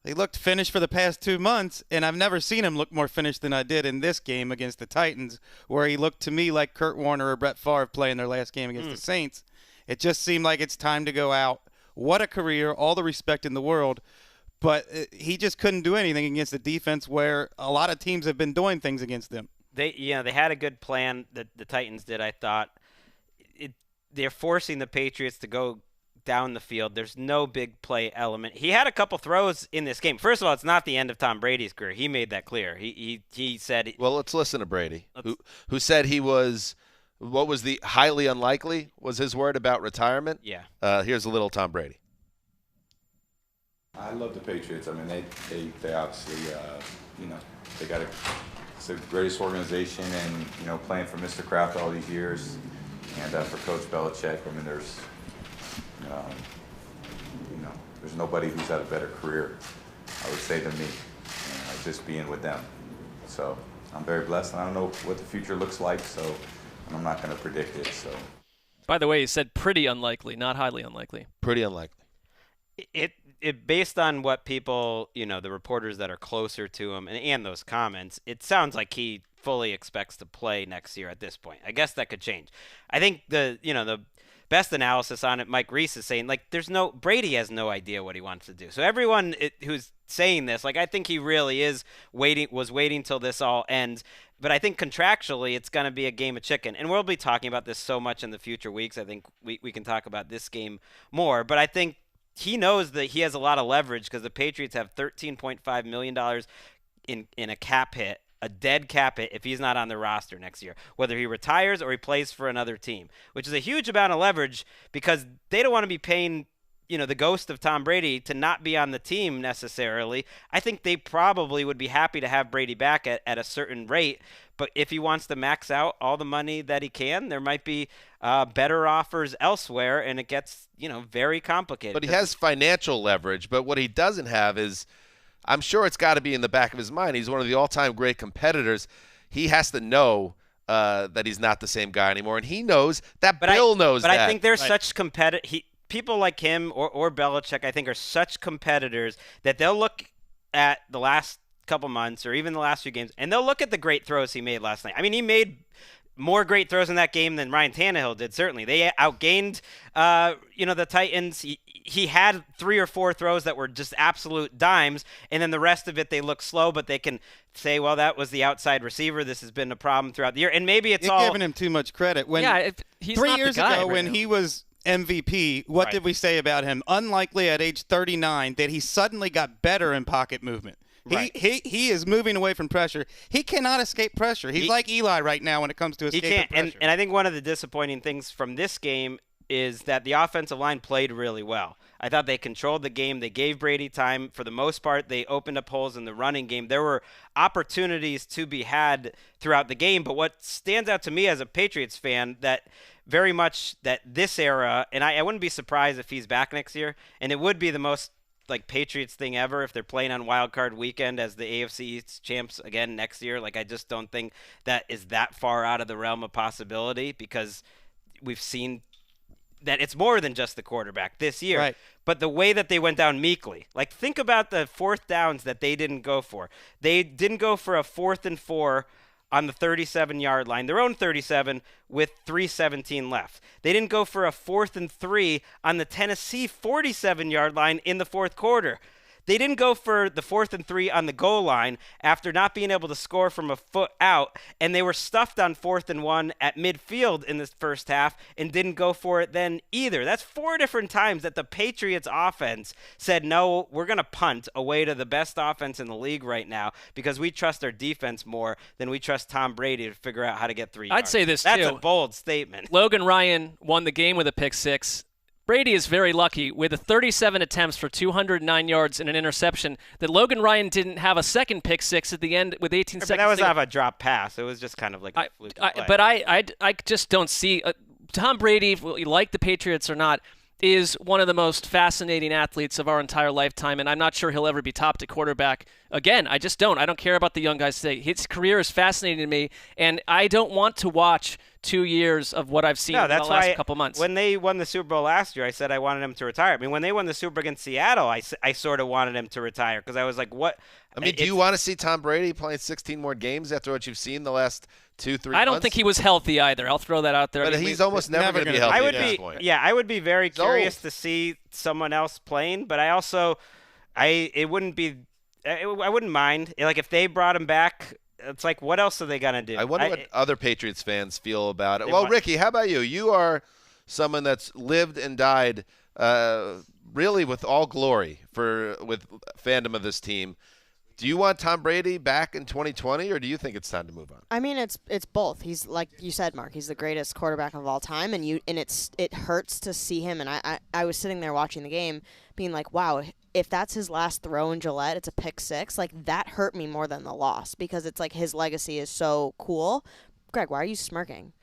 He looked finished for the past 2 months, and I've never seen him look more finished than I did in this game against the Titans, where he looked to me like Kurt Warner or Brett Favre playing their last game against the Saints. It just seemed like it's time to go out. What a career, all the respect in the world, but he just couldn't do anything against the defense where a lot of teams have been doing things against them. They had a good plan that the Titans did, I thought. They're forcing the Patriots to go down the field. There's no big play element. He had a couple throws in this game. First of all, it's not the end of Tom Brady's career. He made that clear. He said. Well, let's listen to Brady, who said he was. What was the highly unlikely was his word about retirement? Yeah. Here's a little Tom Brady. I love the Patriots. I mean, they obviously, they got it's the greatest organization, and playing for Mr. Kraft all these years, and for Coach Belichick. I mean, there's nobody who's had a better career, I would say, than me, just being with them. So I'm very blessed, and I don't know what the future looks like, so I'm not going to predict it. So. By the way, he said pretty unlikely, not highly unlikely. Pretty unlikely. It based on what people, the reporters that are closer to him and those comments, it sounds like he fully expects to play next year at this point. I guess that could change. I think the best analysis on it, Mike Reese is saying, Brady has no idea what he wants to do. So everyone who's saying this, I think he really was waiting till this all ends. But I think contractually it's going to be a game of chicken. And we'll be talking about this so much in the future weeks. I think we can talk about this game more. But I think he knows that he has a lot of leverage because the Patriots have $13.5 million in a cap hit, a dead cap hit, if he's not on the roster next year, whether he retires or he plays for another team, which is a huge amount of leverage because they don't want to be paying the ghost of Tom Brady to not be on the team necessarily. I think they probably would be happy to have Brady back at a certain rate, but if he wants to max out all the money that he can, there might be better offers elsewhere, and it gets, very complicated. But he has financial leverage, but what he doesn't have is, I'm sure it's got to be in the back of his mind. He's one of the all-time great competitors. He has to know that he's not the same guy anymore, and he knows that. Bill knows that. But I think there's such people like him or Belichick, I think, are such competitors that they'll look at the last couple months or even the last few games, and they'll look at the great throws he made last night. I mean, he made more great throws in that game than Ryan Tannehill did, certainly. They outgained, the Titans. He had 3 or 4 throws that were just absolute dimes, and then the rest of it, they look slow, but they can say, well, that was the outside receiver. This has been a problem throughout the year. And maybe You're giving him too much credit. He's 3 not years the guy ago right when now. he was MVP, what did we say about him? Unlikely at age 39 that he suddenly got better in pocket movement. He is moving away from pressure. He cannot escape pressure. He's like Eli right now when it comes to escaping pressure. And I think one of the disappointing things from this game is that the offensive line played really well. I thought they controlled the game. They gave Brady time. For the most part, they opened up holes in the running game. There were opportunities to be had throughout the game, but what stands out to me as a Patriots fan that very much that this era, and I wouldn't be surprised if he's back next year, and it would be the most like Patriots thing ever if they're playing on Wild Card Weekend as the AFC East champs again next year. Like, I just don't think that is that far out of the realm of possibility, because we've seen that it's more than just the quarterback this year. Right. But the way that they went down meekly, like, think about the fourth downs that they didn't go for. They didn't go for a 4th and 4 on the 37-yard line, their own 37, with 3:17 left. They didn't go for a 4th and 3 on the Tennessee 47-yard line in the fourth quarter. They didn't go for the 4th and 3 on the goal line after not being able to score from a foot out, and they were stuffed on 4th and 1 at midfield in this first half and didn't go for it then either. That's 4 different times that the Patriots offense said, no, we're going to punt away to the best offense in the league right now because we trust our defense more than we trust Tom Brady to figure out how to get 3 yards. I'd say this, That's too. a bold statement. Logan Ryan won the game with a pick six. Brady is very lucky with the 37 attempts for 209 yards and an interception that Logan Ryan didn't have a second pick six at the end with 18 But seconds. that was off a drop pass. It was just kind of like a fluke play. But I just don't see Tom Brady, like the Patriots or not, is one of the most fascinating athletes of our entire lifetime, and I'm not sure he'll ever be topped at quarterback again. I just don't. I don't care about the young guys today. His career is fascinating to me, and I don't want to watch 2 years of what I've seen in the last couple months. When they won the Super Bowl last year, I said I wanted him to retire. I mean, when they won the Super Bowl against Seattle, I sort of wanted him to retire because I was like, what? I mean, do you want to see Tom Brady playing 16 more games after what you've seen the last 2-3 months? I don't think he was healthy either. I'll throw that out there. But he's almost never going to be healthy at this point. Yeah, I would be very curious old. to see someone else playing, but I also, I wouldn't mind. Like, if they brought him back, it's like, what else are they going to do? I wonder what other Patriots fans feel about it. They Well, want- Ricky, how about you? You are someone that's lived and died really with all glory with fandom of this team. Do you want Tom Brady back in 2020, or do you think it's time to move on? I mean, it's both. He's, like you said, Mark, he's the greatest quarterback of all time, and it hurts to see him. And I was sitting there watching the game, being like, wow, if that's his last throw in Gillette, it's a pick six. Like, that hurt me more than the loss because it's like his legacy is so cool. Greg, why are you smirking?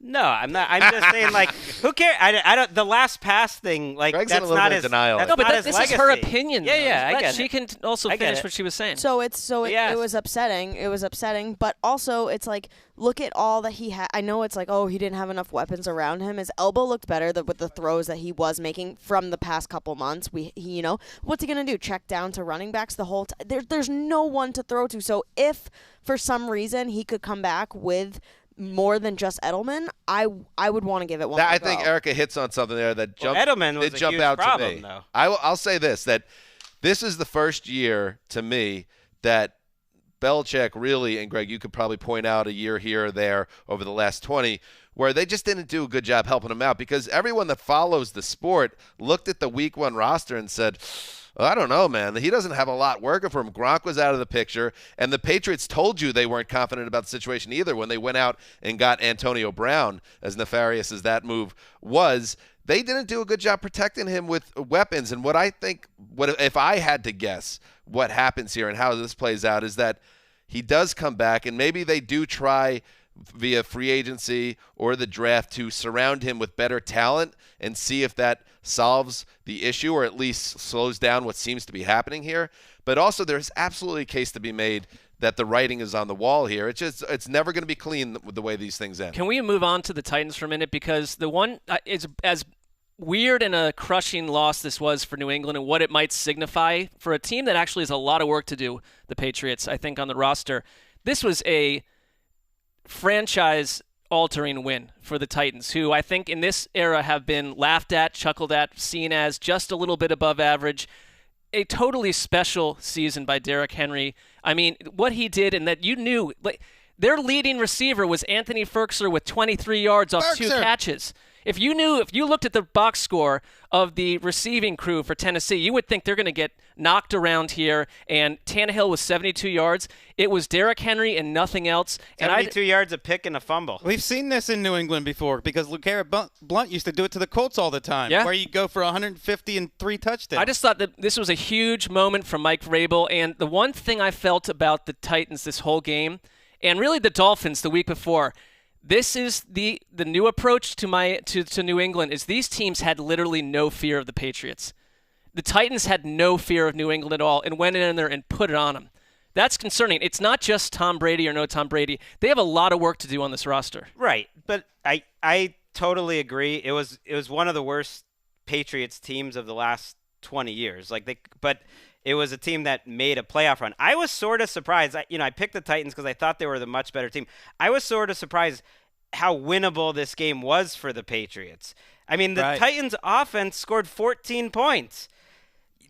No, I'm not. I'm just saying, like, who cares? I don't. The last pass thing, like, Greg's in that's a little not bit of his. denial. That's No, but not his this legacy. is her opinion. Yeah, though. yeah, I get She it. can also I get finish it. what she was saying. Yes. It was upsetting. It was upsetting, but also it's like, look at all that he had. I know it's like, oh, he didn't have enough weapons around him. His elbow looked better with the throws that he was making from the past couple months. What's he gonna do? Check down to running backs the whole time? There's no one to throw to. So if for some reason he could come back with more than just Edelman, I would want to give it one. I think Erica hits on something there that Edelman was did a jump huge out problem, to me. though. I'll say this, that this is the first year to me that Belichick really, and Greg, you could probably point out a year here or there over the last 20, where they just didn't do a good job helping him out, because everyone that follows the sport looked at the week one roster and said, I don't know, man. He doesn't have a lot working for him. Gronk was out of the picture, and the Patriots told you they weren't confident about the situation either when they went out and got Antonio Brown, as nefarious as that move was. They didn't do a good job protecting him with weapons. And what I think, if I had to guess what happens here and how this plays out, is that he does come back, and maybe they do try via free agency or the draft to surround him with better talent and see if that solves the issue or at least slows down what seems to be happening here. But also there's absolutely a case to be made that the writing is on the wall here. It's never going to be clean with the way these things end. Can we move on to the Titans for a minute? Because the one is as weird and a crushing loss this was for New England and what it might signify for a team that actually has a lot of work to do, the Patriots, I think, on the roster. This was a franchise-altering win for the Titans, who I think in this era have been laughed at, chuckled at, seen as just a little bit above average. A totally special season by Derrick Henry. I mean, what he did, and that you knew, like, their leading receiver was Anthony Ferkser with 23 yards off 2 catches. If you looked at the box score of the receiving crew for Tennessee, you would think they're going to get knocked around here. And Tannehill was 72 yards. It was Derrick Henry and nothing else. 72 yards, a pick, and a fumble. We've seen this in New England before because Garrett Blunt used to do it to the Colts all the time, where you go for 150 and 3 touchdowns. I just thought that this was a huge moment from Mike Vrabel. And the one thing I felt about the Titans this whole game, and really the Dolphins the week before, This is the new approach to New England is these teams had literally no fear of the Patriots. The Titans had no fear of New England at all and went in there and put it on them. That's concerning. It's not just Tom Brady or no Tom Brady. They have a lot of work to do on this roster. Right, but I totally agree. It was one of the worst Patriots teams of the last 20 years. But it was a team that made a playoff run. I was sort of surprised. I picked the Titans because I thought they were the much better team. I was sort of surprised how winnable this game was for the Patriots. I mean, the Titans' offense scored 14 points.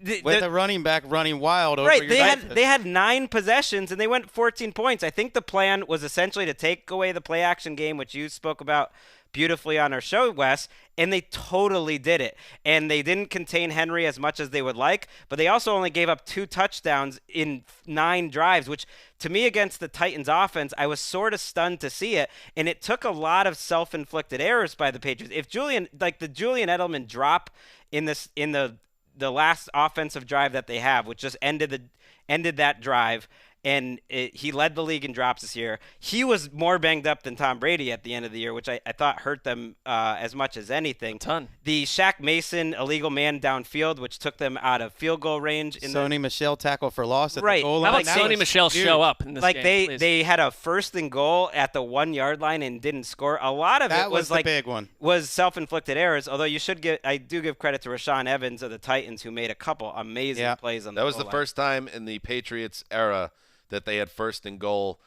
With the running back running wild over right, your they had 9 possessions and they went 14 points. I think the plan was essentially to take away the play action game, which you spoke about beautifully on our show, Wes, and they totally did it. And they didn't contain Henry as much as they would like, but they also only gave up 2 touchdowns in 9 drives, which to me against the Titans offense, I was sort of stunned to see it. And it took a lot of self-inflicted errors by the Patriots. If the Julian Edelman drop in the last offensive drive that they have, which just ended that drive, and he led the league in drops this year. He was more banged up than Tom Brady at the end of the year, which I thought hurt them as much as anything. A ton. The Shaq Mason illegal man downfield, which took them out of field goal range. Sony Michel tackle for loss at right. the goal How line. about Sony Michel show up in this game? They had a 1st and goal at the 1-yard line and didn't score. A lot of that it was the big one. Was self-inflicted errors, although I do give credit to Rashaan Evans of the Titans, who made a couple amazing plays on the goal line. That was the first time in the Patriots era that they had 1st and goal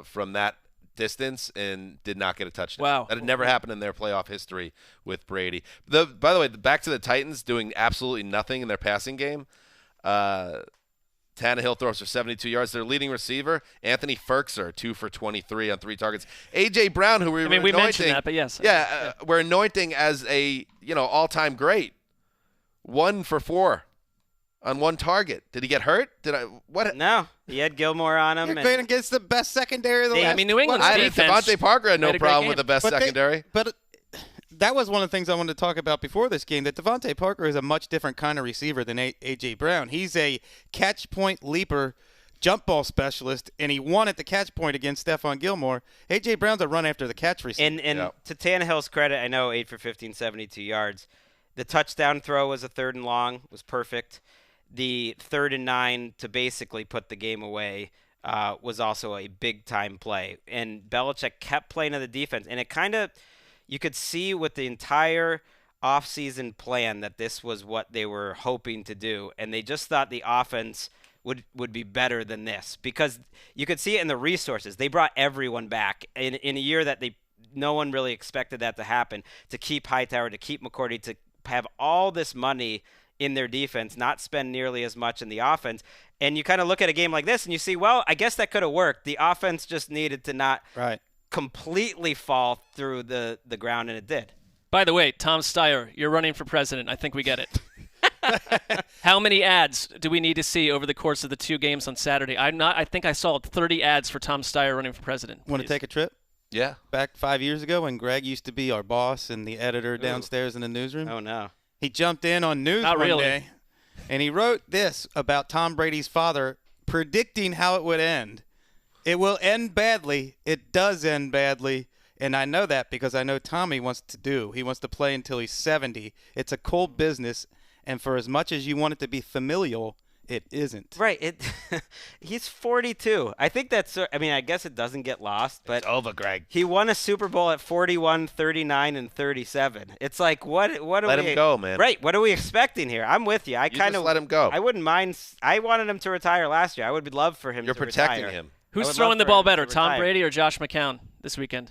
from that distance and did not get a touchdown. Wow. That had never happened in their playoff history with Brady. By the way, back to the Titans doing absolutely nothing in their passing game. Tannehill throws for 72 yards. Their leading receiver, Anthony Ferkser, 2 for 23 on 3 targets. A.J. Brown, who we mentioned that, but yes. Yeah, we're anointing as a all-time great. 1 for 4. On 1 target. Did he get hurt? What? No. He had Gilmore on him. You're going against the best secondary of the last. New England's defense. Devontae Parker had no problem with the best secondary. But that was one of the things I wanted to talk about before this game, that Devontae Parker is a much different kind of receiver than A.J. Brown. He's a catch point leaper, jump ball specialist, and he won at the catch point against Stephon Gilmore. A.J. Brown's a run after the catch receiver. And to Tannehill's credit, I know 8 for 15, 72 yards. The touchdown throw was a 3rd and long, was perfect. The 3rd and 9 to basically put the game away was also a big-time play. And Belichick kept playing to the defense. And it kind of – you could see with the entire offseason plan that this was what they were hoping to do. And they just thought the offense would be better than this. Because you could see it in the resources. They brought everyone back in a year that no one really expected that to happen, to keep Hightower, to keep McCourty, to have all this money – in their defense, not spend nearly as much in the offense. And you kind of look at a game like this and you see, well, I guess that could have worked. The offense just needed to not completely fall through the ground, and it did. By the way, Tom Steyer, you're running for president. I think we get it. How many ads do we need to see over the course of the 2 games on Saturday? I think I saw 30 ads for Tom Steyer running for president. Want to take a trip? Yeah. Back 5 years ago when Greg used to be our boss and the editor downstairs in the newsroom. Oh, no. He jumped in on news day, and he wrote this about Tom Brady's father, predicting how it would end. It will end badly. It does end badly. And I know that because I know Tommy wants to. He wants to play until he's 70. It's a cold business, and for as much as you want it to be familial, it isn't. Right. He's 42. I think that's – I mean, I guess it doesn't get lost. But it's over, Greg. He won a Super Bowl at 41, 39, and 37. It's like, what are we – Let him go, man. Right. What are we expecting here? I'm with you. Just let him go. I wouldn't mind – I wanted him to retire last year. I would love for him to retire. You're protecting him. Who's throwing the ball better, Tom Brady or Josh McCown this weekend?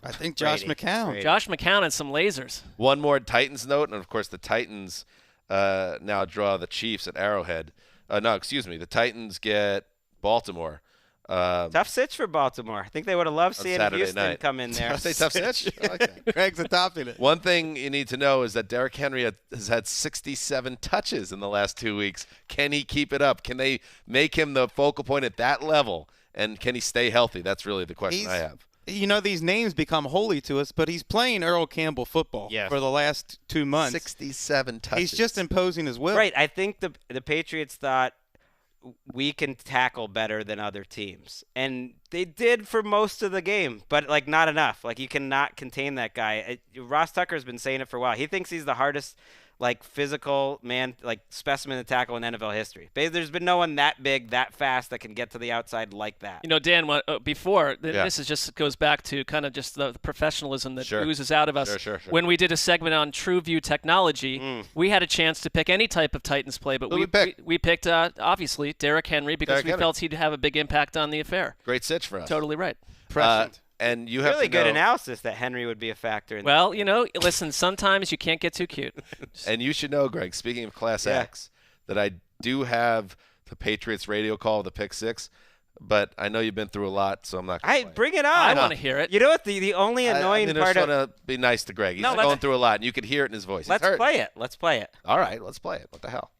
I think Josh McCown. Brady. Josh McCown and some lasers. One more Titans note, and, of course, the Titans now draw the Chiefs at Arrowhead. The Titans get Baltimore. Tough sitch for Baltimore. I think they would have loved seeing Houston come in there. Say tough sitch? I like that. Greg's adopting it. One thing you need to know is that Derrick Henry has had 67 touches in the last 2 weeks. Can he keep it up? Can they make him the focal point at that level? And can he stay healthy? That's really the question I have. You know, these names become holy to us, but he's playing Earl Campbell football for the last 2 months. 67 touches. He's just imposing his will. Right. I think the Patriots thought we can tackle better than other teams. And They did for most of the game, but like not enough. Like you cannot contain that guy. Ross Tucker's been saying it for a while. He thinks he's the hardest like physical man, like specimen to tackle in NFL history. There's been no one that big, that fast that can get to the outside like that. You know, Dan, this is just goes back to kind of just the professionalism that oozes out of us. Sure. When we did a segment on TrueView technology, we had a chance to pick any type of Titans play, but we picked obviously Derrick Henry because we felt he'd have a big impact on the affair. Great sitch for us. Totally right. Prescient. And you have really to know, good analysis that Henry would be a factor in. Well, you know, listen, sometimes you can't get too cute. And you should know, Greg, speaking of Class X, that I do have the Patriots radio call, the Pick Six, but I know you've been through a lot, so I'm not going to bring it on. I want to hear it. You know what? The only annoying part I just want to be nice to Greg. He's going through a lot, and you could hear it in his voice. Let's play it. Let's play it. All right, let's play it. What the hell?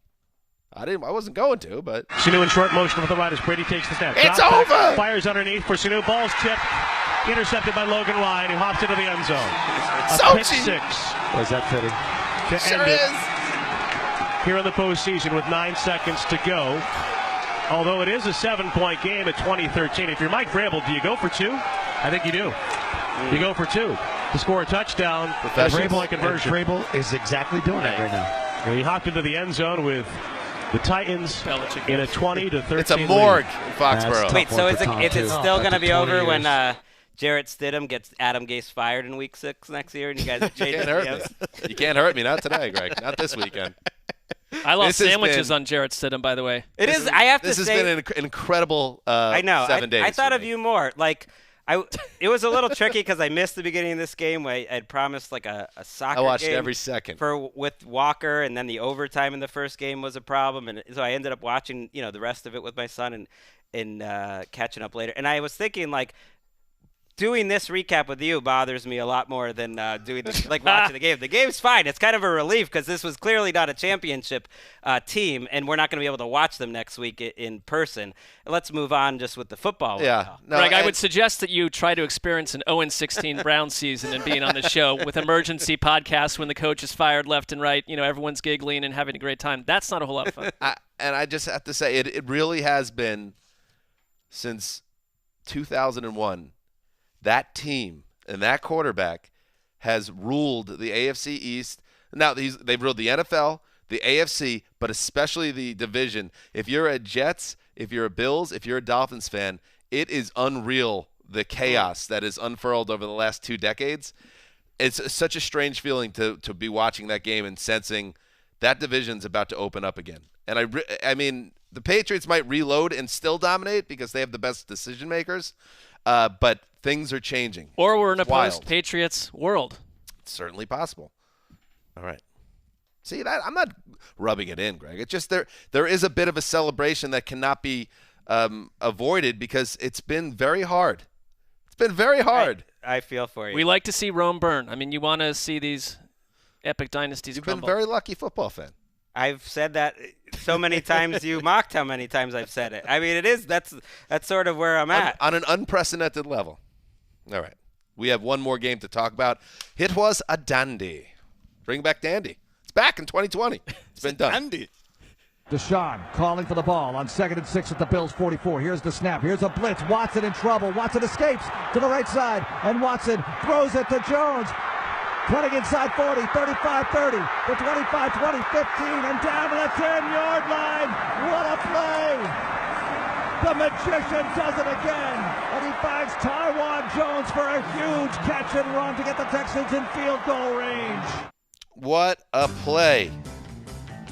I wasn't going to, but Sanu in short motion with the right as Brady takes the snap. It's over. Fires underneath for Sanu. Ball's tipped. Intercepted by Logan Ryan, who hops into the end zone. Pick six. Was that fitting? To end it here in the postseason with 9 seconds to go. Although it is a 7-point game at 2013. If you're Mike Vrabel, do you go for two? I think you do. You go for two to score a touchdown. Vrabel conversion. Vrabel is exactly doing it right now. And he hopped into the end zone with the Titans in a 20-13. It's a morgue in Foxborough. Wait, so is it still going to be over when Jarrett Stidham gets Adam Gase fired in Week 6 next year, and you guys can't hurt me. You can't hurt me. Not today, Greg. Not this weekend. I lost sandwiches on Jarrett Stidham, by the way. I have to say, this has been an incredible. I know. 7 days. I thought of you more. Like, it was a little tricky because I missed the beginning of this game. I had promised like a soccer game. I watched every second with Walker, and then the overtime in the first game was a problem, and so I ended up watching the rest of it with my son and catching up later. And I was thinking like, doing this recap with you bothers me a lot more than doing this, like watching the game. The game's fine. It's kind of a relief because this was clearly not a championship team, and we're not going to be able to watch them next week in person. Let's move on just with the football. Yeah. No, Greg, I would suggest that you try to experience an 0-16 Browns season and being on the show with emergency podcasts when the coach is fired left and right. Everyone's giggling and having a great time. That's not a whole lot of fun. And I just have to say, it really has been since 2001. That team and that quarterback has ruled the AFC East. Now, they've ruled the NFL, the AFC, but especially the division. If you're a Jets, if you're a Bills, if you're a Dolphins fan, it is unreal, the chaos that is unfurled over the last 2 decades. It's such a strange feeling to be watching that game and sensing that division's about to open up again. And I mean, the Patriots might reload and still dominate because they have the best decision makers, but things are changing. Or we're in a post-Patriots world. It's certainly possible. All right. See, that I'm not rubbing it in, Greg. It's just there is a bit of a celebration that cannot be avoided because it's been very hard. It's been very hard. I feel for you. We like to see Rome burn. I mean, you want to see these epic dynasties crumble. You've been a very lucky football fan. I've said that so many times you mocked how many times I've said it. I mean, that's sort of where I'm at. On an unprecedented level. All right. We have one more game to talk about. It was a dandy. Bring back Dandy. It's back in 2020. It's been done. Dandy. Deshaun calling for the ball on 2nd and 6 at the Bills' 44. Here's the snap. Here's a blitz. Watson in trouble. Watson escapes to the right side, and Watson throws it to Jones. Running inside 40, 35, 30, the 25, 20, 15, and down to the 10-yard line. What a play! The magician does it again, and he finds Taiwan Jones for a huge catch and run to get the Texans in field goal range. What a play.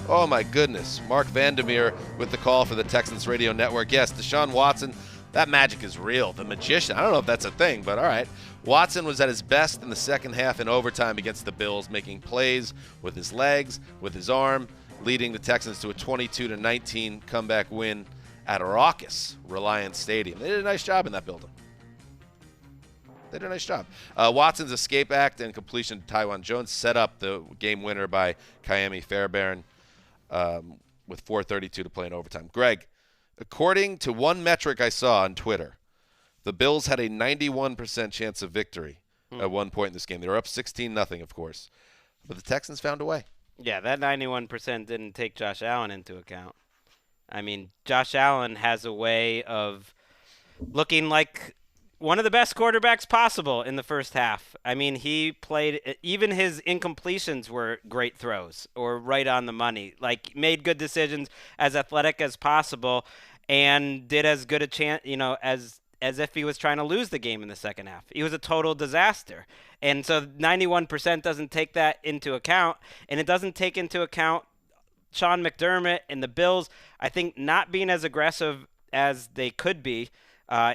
Oh, my goodness. Mark Vandermeer with the call for the Texans Radio Network. Yes, Deshaun Watson, that magic is real. The magician. I don't know if that's a thing, but all right. Watson was at his best in the second half in overtime against the Bills, making plays with his legs, with his arm, leading the Texans to a 22-19 comeback win at a raucous Reliance Stadium. They did a nice job in that building. They did a nice job. Watson's escape act and completion to Taiwan Jones set up the game winner by Kayami Fairbairn with 4:32 to play in overtime. Greg, according to one metric I saw on Twitter, the Bills had a 91% chance of victory at one point in this game. They were up 16-0, of course. But the Texans found a way. Yeah, that 91% didn't take Josh Allen into account. I mean, Josh Allen has a way of looking like one of the best quarterbacks possible in the first half. I mean, he played, even his incompletions were great throws or right on the money. Like, made good decisions, as athletic as possible, and did as good a chance, as if he was trying to lose the game in the second half. He was a total disaster. And so 91% doesn't take that into account, and it doesn't take into account Sean McDermott and the Bills, I think, not being as aggressive as they could be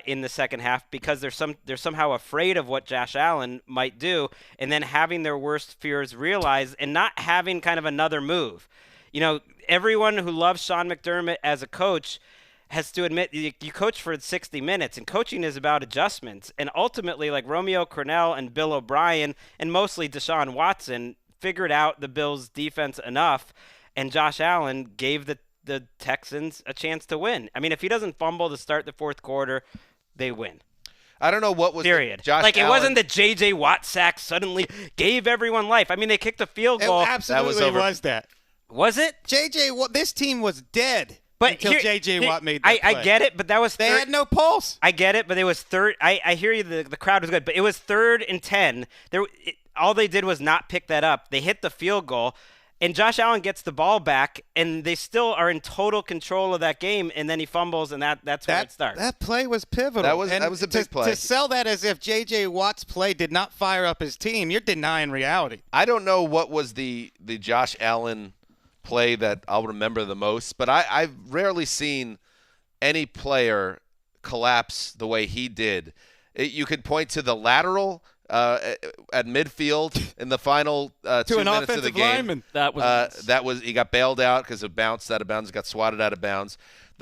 in the second half because they're somehow afraid of what Josh Allen might do, and then having their worst fears realized and not having kind of another move. Everyone who loves Sean McDermott as a coach has to admit you coach for 60 minutes, and coaching is about adjustments. And ultimately, like Romeo Crennel and Bill O'Brien and mostly Deshaun Watson figured out the Bills' defense enough, and Josh Allen gave the Texans a chance to win. I mean, if he doesn't fumble to start the fourth quarter, they win. I don't know what was period. Josh like Allen. It wasn't the J.J. Watt sack suddenly gave everyone life. I mean, they kicked a field goal. It absolutely was that. Was it? J.J. Watt, this team was dead until J.J. Watt made that play. I get it, but that was they had no pulse. I get it, but it was third. I hear you. The crowd was good, but it was 3rd and 10. All they did was not pick that up. They hit the field goal. And Josh Allen gets the ball back, and they still are in total control of that game, and then he fumbles, and that's where it starts. That play was pivotal. That was a big play. To sell that as if J.J. Watt's play did not fire up his team, you're denying reality. I don't know what was the Josh Allen play that I'll remember the most, but I've rarely seen any player collapse the way he did. You could point to the lateral at midfield in the final 2 minutes of the game. Lineman. That was he got bailed out because it bounced out of bounds, got swatted out of bounds.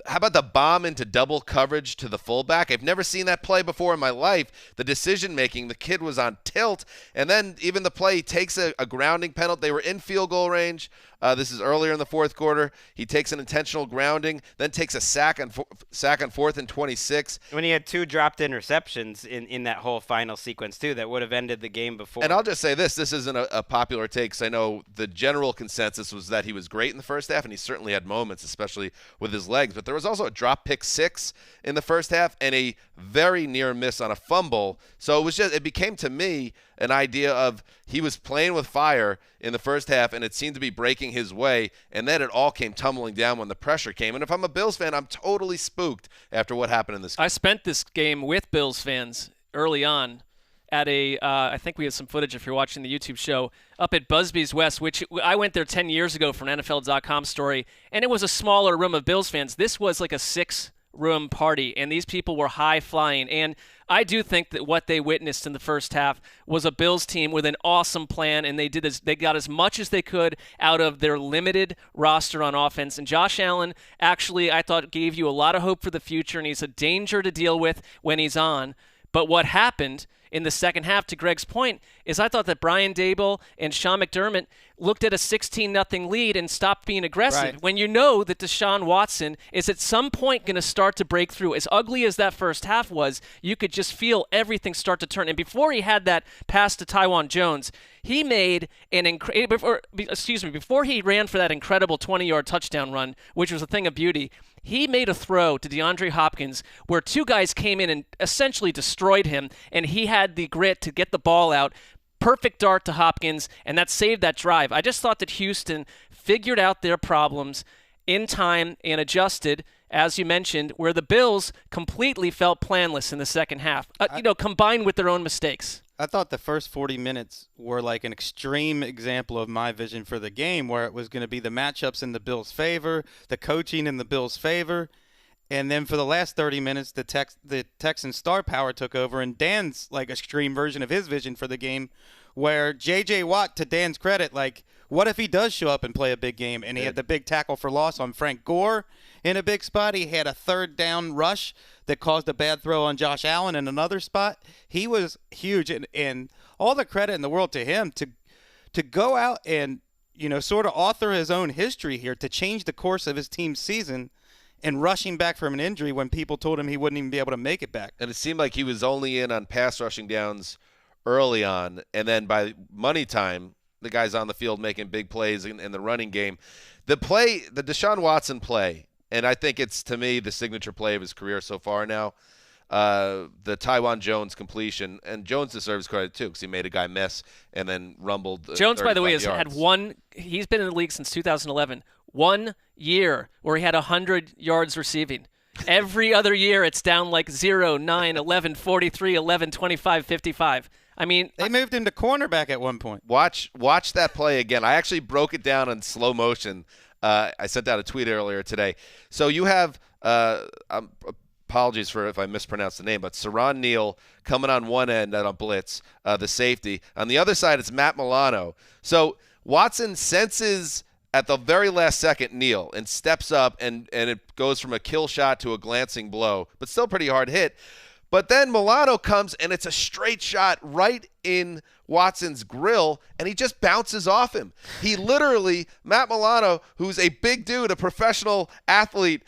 How about the bomb into double coverage to the fullback? I've never seen that play before in my life. The decision-making, the kid was on tilt. And then even the play, he takes a grounding penalty. They were in field goal range. This is earlier in the fourth quarter. He takes an intentional grounding, then takes a sack on 4th and 26. When he had 2 dropped interceptions in that whole final sequence, too, that would have ended the game before. And I'll just say this isn't a popular take, because I know the general consensus was that he was great in the first half, and he certainly had moments, especially with his legs. But there was also a drop pick 6 in the first half and a very near miss on a fumble. So it became to me an idea of he was playing with fire in the first half, and it seemed to be breaking his way, and then it all came tumbling down when the pressure came. And if I'm a Bills fan, I'm totally spooked after what happened in this game. I spent this game with Bills fans early on at I think we have some footage if you're watching the YouTube show, up at Busby's West, which I went there 10 years ago for an NFL.com story, and it was a smaller room of Bills fans. This was like a 6-room party, and these people were high-flying. And I do think that what they witnessed in the first half was a Bills team with an awesome plan, and they got as much as they could out of their limited roster on offense. And Josh Allen actually, I thought, gave you a lot of hope for the future, and he's a danger to deal with when he's on. But what happened in the second half, to Greg's point, is I thought that Brian Daboll and Sean McDermott looked at a 16-0 lead and stopped being aggressive. Right. When you know that Deshaun Watson is at some point going to start to break through. As ugly as that first half was, you could just feel everything start to turn. And before he had that pass to Tywan Jones, he made before he ran for that incredible 20-yard touchdown run, which was a thing of beauty, he made a throw to DeAndre Hopkins where 2 guys came in and essentially destroyed him, and he had the grit to get the ball out. Perfect dart to Hopkins, and that saved that drive. I just thought that Houston figured out their problems in time and adjusted, as you mentioned, where the Bills completely felt planless in the second half, combined with their own mistakes. I thought the first 40 minutes were like an extreme example of my vision for the game, where it was going to be the matchups in the Bills' favor, the coaching in the Bills' favor. And then for the last 30 minutes, the Texan star power took over, and Dan's like extreme version of his vision for the game, where J.J. Watt, to Dan's credit, like, what if he does show up and play a big game? And he had the big tackle for loss on Frank Gore in a big spot. He had a 3rd down rush that caused a bad throw on Josh Allen in another spot. He was huge, and all the credit in the world to him to go out and, sort of author his own history here, to change the course of his team's season and rushing back from an injury when people told him he wouldn't even be able to make it back. And it seemed like he was only in on pass rushing downs early on, and then by money time, the guy's on the field making big plays in the running game. The Deshaun Watson play, and I think it's, to me, the signature play of his career so far now. the Taiwan Jones completion, and Jones deserves credit too because he made a guy miss and then rumbled. Jones, by the way, has yards. had one. He's been in the league since 2011. 1 year where he had 100 yards receiving. Every other year, it's down like 0, 9, 11, 43, 11, 25, 55. I mean, they moved him to cornerback at one point. Watch that play again. I actually broke it down in slow motion. I sent out a tweet earlier today. So you have apologies for if I mispronounced the name, but Saran Neal coming on one end on a blitz, the safety. On the other side, it's Matt Milano. So Watson senses at the very last second Neal and steps up, and it goes from a kill shot to a glancing blow, but still pretty hard hit. But then Milano comes, and it's a straight shot right in Watson's grill, and he just bounces off him. He literally, Matt Milano, who's a big dude, a professional athlete,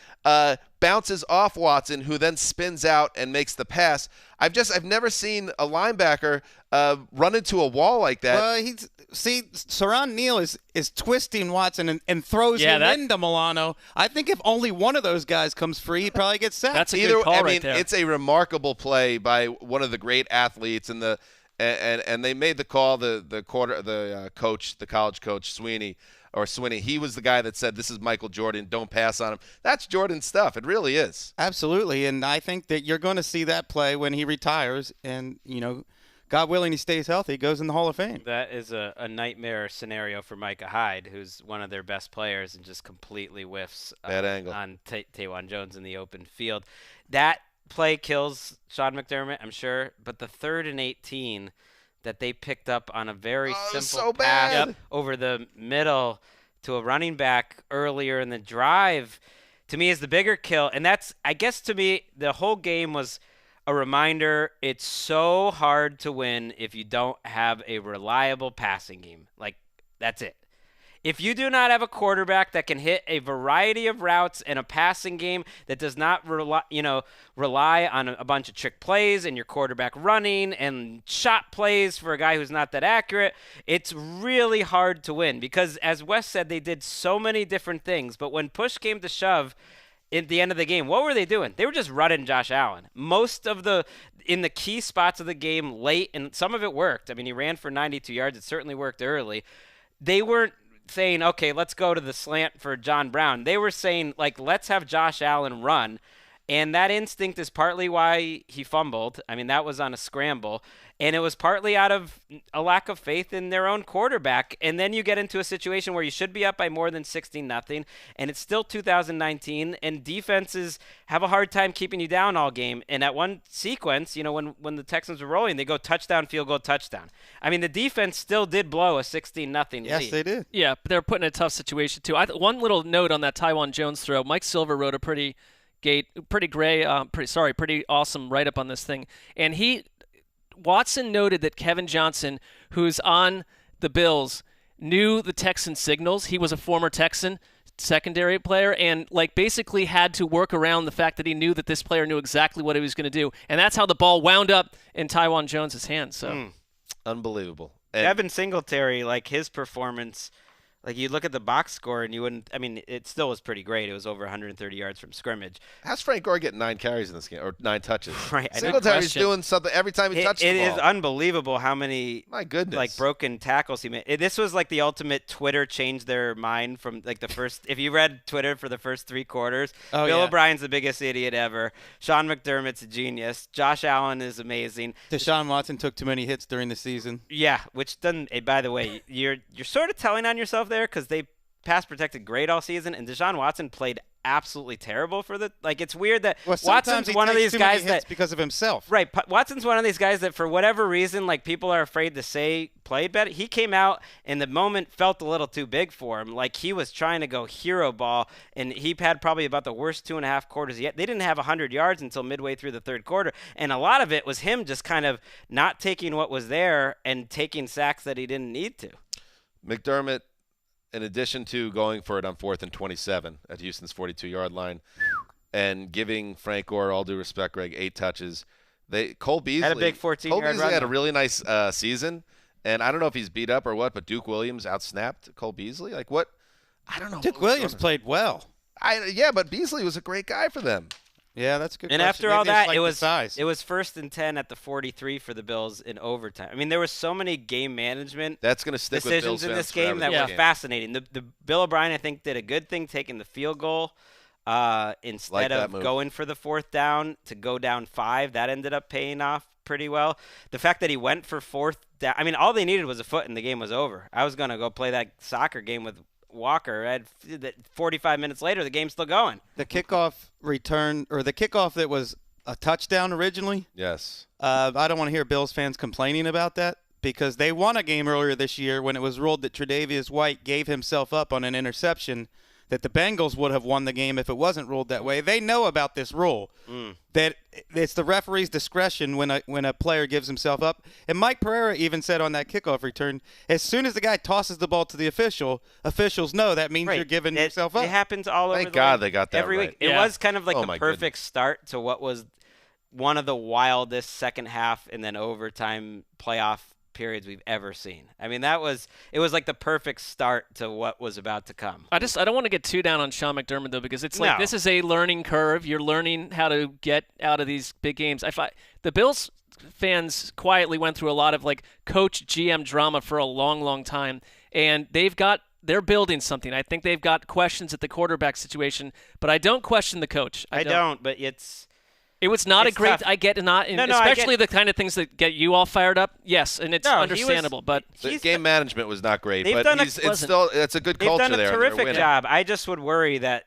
bounces off Watson, who then spins out and makes the pass. I've never seen a linebacker run into a wall like that. Well, Saran Neal is twisting Watson and throws him into Milano. I think if only one of those guys comes free, he probably gets sacked. That's a good call right there. It's a remarkable play by one of the great athletes, and they made the call. The coach, the college coach Sweeney. He was the guy that said, "This is Michael Jordan. Don't pass on him." That's Jordan stuff. It really is. Absolutely, and I think that you're going to see that play when he retires, and God willing, he stays healthy, goes in the Hall of Fame. That is a nightmare scenario for Micah Hyde, who's one of their best players and just completely whiffs Bad angle on Taiwan Jones in the open field. That play kills Sean McDermott, I'm sure, but the 3rd and 18 that they picked up on a very simple pass over the middle to a running back earlier in the drive, to me is the bigger kill. And that's, I guess to me, the whole game was a reminder it's so hard to win if you don't have a reliable passing game. Like, that's it. If you do not have a quarterback that can hit a variety of routes and a passing game that does not rely on a bunch of trick plays and your quarterback running and shot plays for a guy who's not that accurate, it's really hard to win because, as Wes said, they did so many different things. But when push came to shove at the end of the game, what were they doing? They were just running Josh Allen. In the key spots of the game late, and some of it worked. I mean, he ran for 92 yards. It certainly worked early. They weren't saying, okay, let's go to the slant for John Brown. They were saying, like, let's have Josh Allen run. And that instinct is partly why he fumbled. I mean, that was on a scramble. And it was partly out of a lack of faith in their own quarterback. And then you get into a situation where you should be up by more than 16-0, and it's still 2019, and defenses have a hard time keeping you down all game. And at one sequence, when the Texans were rolling, they go touchdown, field goal, touchdown. I mean, the defense still did blow a 16-0 lead. Yes, they did. Yeah, but they're put in a tough situation, too. One little note on that Taiwan Jones throw. Mike Silver wrote a pretty awesome write-up on this thing. And Watson noted that Kevin Johnson, who's on the Bills, knew the Texan signals. He was a former Texan secondary player and basically had to work around the fact that he knew that this player knew exactly what he was going to do. And that's how the ball wound up in Taiwan Jones' hands. So unbelievable. Devin Singletary, his performance, you look at the box score and you wouldn't – I mean, it still was pretty great. It was over 130 yards from scrimmage. How's Frank Gore getting 9 carries in this game, or 9 touches? Right. Singletary's doing something every time he touches the ball. It is unbelievable how many broken tackles he made. This was the ultimate Twitter changed their mind from the first – if you read Twitter for the first 3 quarters, Bill O'Brien's the biggest idiot ever. Sean McDermott's a genius. Josh Allen is amazing. Deshaun Watson took too many hits during the season. Yeah, which doesn't – by the way, you're sort of telling on yourself there because they pass protected great all season, and Deshaun Watson played absolutely terrible for the. It's weird that Watson's one of these guys that because of himself. Right, Watson's one of these guys that for whatever reason, people are afraid to say played better. He came out and the moment felt a little too big for him. He was trying to go hero ball, and he had probably about the worst 2.5 quarters yet. They didn't have 100 yards until midway through the 3rd quarter, and a lot of it was him just kind of not taking what was there and taking sacks that he didn't need to. McDermott, in addition to going for it on 4th and 27 at Houston's 42-yard line and giving Frank Gore, all due respect, Greg, 8 touches, Cole Beasley had a big 14-yard run. Cole Beasley had a really nice season, and I don't know if he's beat up or what, but Duke Williams outsnapped Cole Beasley. What? I don't know. Duke Williams played well. Yeah, but Beasley was a great guy for them. Yeah, that's a good And question. after Maybe all they that, just like the size. it was 1st and 10 at the 43 for the Bills in overtime. I mean, there were so many game management That's going to stick with Bills decisions in this fans game forever. that were fascinating. The Bill O'Brien, I think, did a good thing taking the field goal instead that of move. going for the 4th down to go down 5. That ended up paying off pretty well. The fact that he went for 4th down, I mean, all they needed was a foot and the game was over. I was going to go play that soccer game with Walker. 45 minutes later, the game's still going. The kickoff return, or the kickoff that was a touchdown originally. Yes. I don't want to hear Bills fans complaining about that because they won a game earlier this year when it was ruled that Tre'Davious White gave himself up on an interception, that the Bengals would have won the game if it wasn't ruled that way. They know about this rule, that it's the referee's discretion when a player gives himself up. And Mike Pereira even said on that kickoff return, as soon as the guy tosses the ball to the officials know that means you're giving yourself up. It happens all over Thank the God league they got that every right. week. It was kind of like the my perfect goodness. start to what was one of the wildest second half and then overtime playoff periods we've ever seen. I mean, it was like the perfect start to what was about to come. I don't want to get too down on Sean McDermott though, because it's like this is a learning curve. You're learning how to get out of these big games. The Bills fans quietly went through a lot of like coach GM drama for a long, long time, and they're building something. I think they've got questions at the quarterback situation, but I don't question the coach. I don't, but it was not a great. Tough. I get not, No, especially the kind of things that get you all fired up. Yes, and it's understandable. But the game management was not great. They've But done it's a good They've culture done a there. terrific job. I just would worry that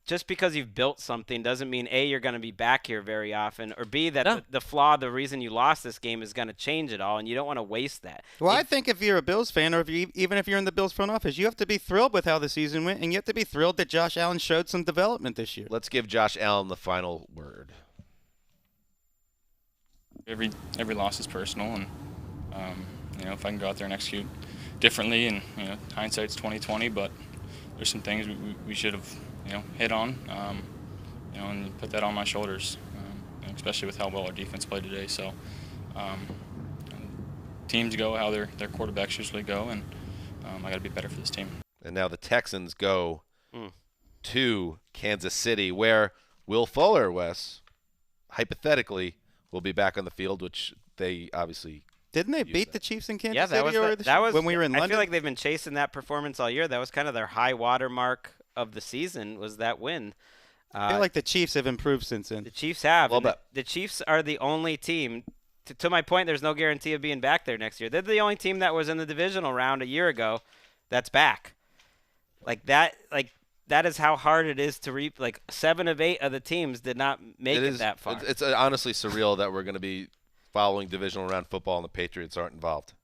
just because you've built something doesn't mean A, you're going to be back here very often, or B, that the reason you lost this game is going to change it all, and you don't want to waste that. Well, I think if you're a Bills fan, or even if you're in the Bills front office, you have to be thrilled with how the season went, and you have to be thrilled that Josh Allen showed some development this year. Let's give Josh Allen the final word. Every loss is personal, and if I can go out there and execute differently, and hindsight's 20/20, but there's some things we should have hit on, and put that on my shoulders, especially with how well our defense played today. So teams go how their quarterbacks usually go, and I got to be better for this team. And now the Texans go to Kansas City, where Will Fuller, Wes, hypothetically, will be back on the field, which they obviously didn't they beat the Chiefs in Kansas City? That was when we were in London. I feel like they've been chasing that performance all year. That was kind of their high water mark of the season, was that win. I feel like the Chiefs have improved since then. The Chiefs have. The Chiefs are the only team. To my point, there's no guarantee of being back there next year. They're the only team that was in the divisional round a year ago that's back. That is how hard it is to reap. 7 of 8 of the teams did not make it that far. It's honestly surreal that we're going to be following divisional round football and the Patriots aren't involved.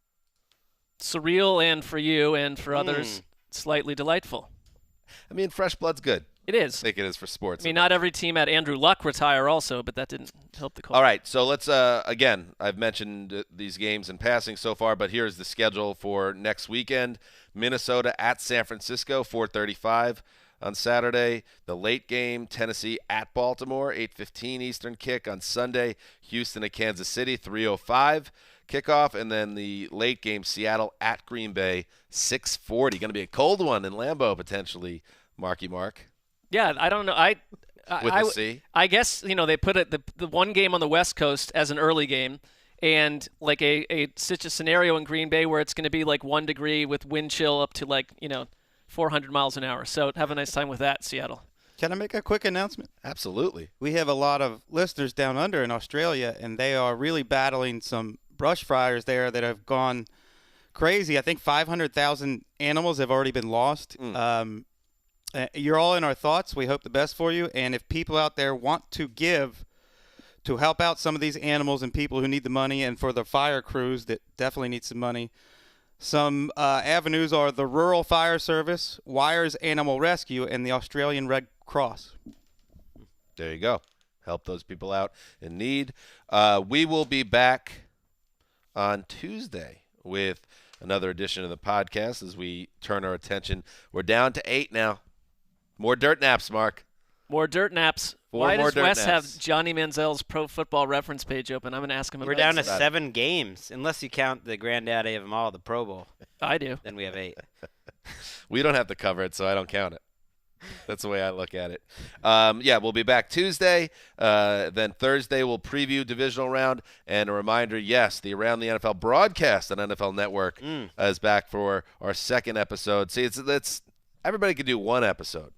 Surreal, and for you and for others, slightly delightful. I mean, fresh blood's good. It is. I think it is for sports. I mean, not every team had Andrew Luck retire also, but that didn't help the cause. All right, so let's, again, I've mentioned these games in passing so far, but here's the schedule for next weekend. Minnesota at San Francisco, 4:35 on Saturday. The late game, Tennessee at Baltimore, 8:15 Eastern kick on Sunday. Houston at Kansas City, 3:05 kickoff. And then the late game, Seattle at Green Bay, 6:40. Going to be a cold one in Lambeau potentially, Marky Mark. Yeah, I don't know. I guess, they put the one game on the West Coast as an early game, and such a scenario in Green Bay where it's going to be 1 degree with wind chill up to 400 miles an hour. So have a nice time with that, Seattle. Can I make a quick announcement? Absolutely. We have a lot of listeners down under in Australia, and they are really battling some brush fires there that have gone crazy. I think 500,000 animals have already been lost. You're all in our thoughts. We hope the best for you. And if people out there want to give to help out some of these animals and people who need the money, and for the fire crews that definitely need some money, some avenues are the Rural Fire Service, Wires Animal Rescue, and the Australian Red Cross. There you go. Help those people out in need. We will be back on Tuesday with another edition of the podcast as we turn our attention. We're down to 8 now. More dirt naps, Mark. More dirt naps. Why does Wes have Johnny Manziel's Pro Football Reference page open? I'm going to ask him about We're down to 7 games, unless you count the granddaddy of them all, the Pro Bowl. I do. Then we have 8. We don't have to cover it, so I don't count it. That's the way I look at it. Yeah, we'll be back Tuesday. Then Thursday we'll preview divisional round. And a reminder, yes, the Around the NFL broadcast on NFL Network is back for our second episode. See, it's everybody could do one episode,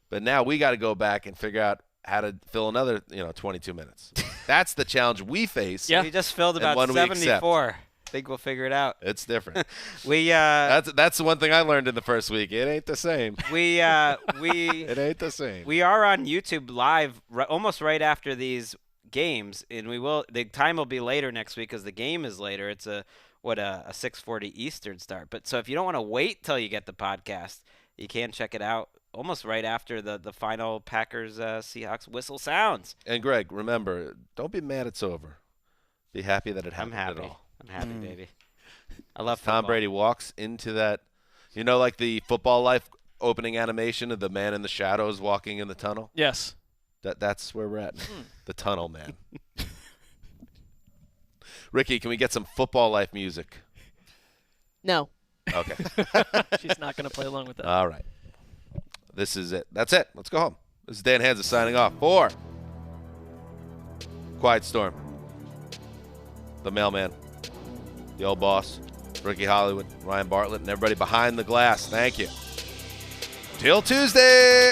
but now we got to go back and figure out how to fill another 22 minutes. That's the challenge we face. Yeah, we just filled about 74. Think we'll figure it out. It's different. That's the one thing I learned in the first week. It ain't the same. It ain't the same. We are on YouTube live almost right after these games, and the time will be later next week because the game is later. It's a 6:40 Eastern start. But so if you don't want to wait till you get the podcast, you can check it out almost right after the final Packers Seahawks whistle sounds. And Greg, remember, don't be mad it's over. Be happy that it happened at all. I'm happy, baby. I love Tom football. Brady walks into that, like the Football Life opening animation of the man in the shadows walking in the tunnel? Yes. That's where we're at. The tunnel, man. Ricky, can we get some Football Life music? No. Okay. She's not going to play along with that. All right. This is it. That's it. Let's go home. This is Dan Hansa signing off for Quiet Storm, the mailman, the old boss, Ricky Hollywood, Ryan Bartlett, and everybody behind the glass. Thank you. Till Tuesday.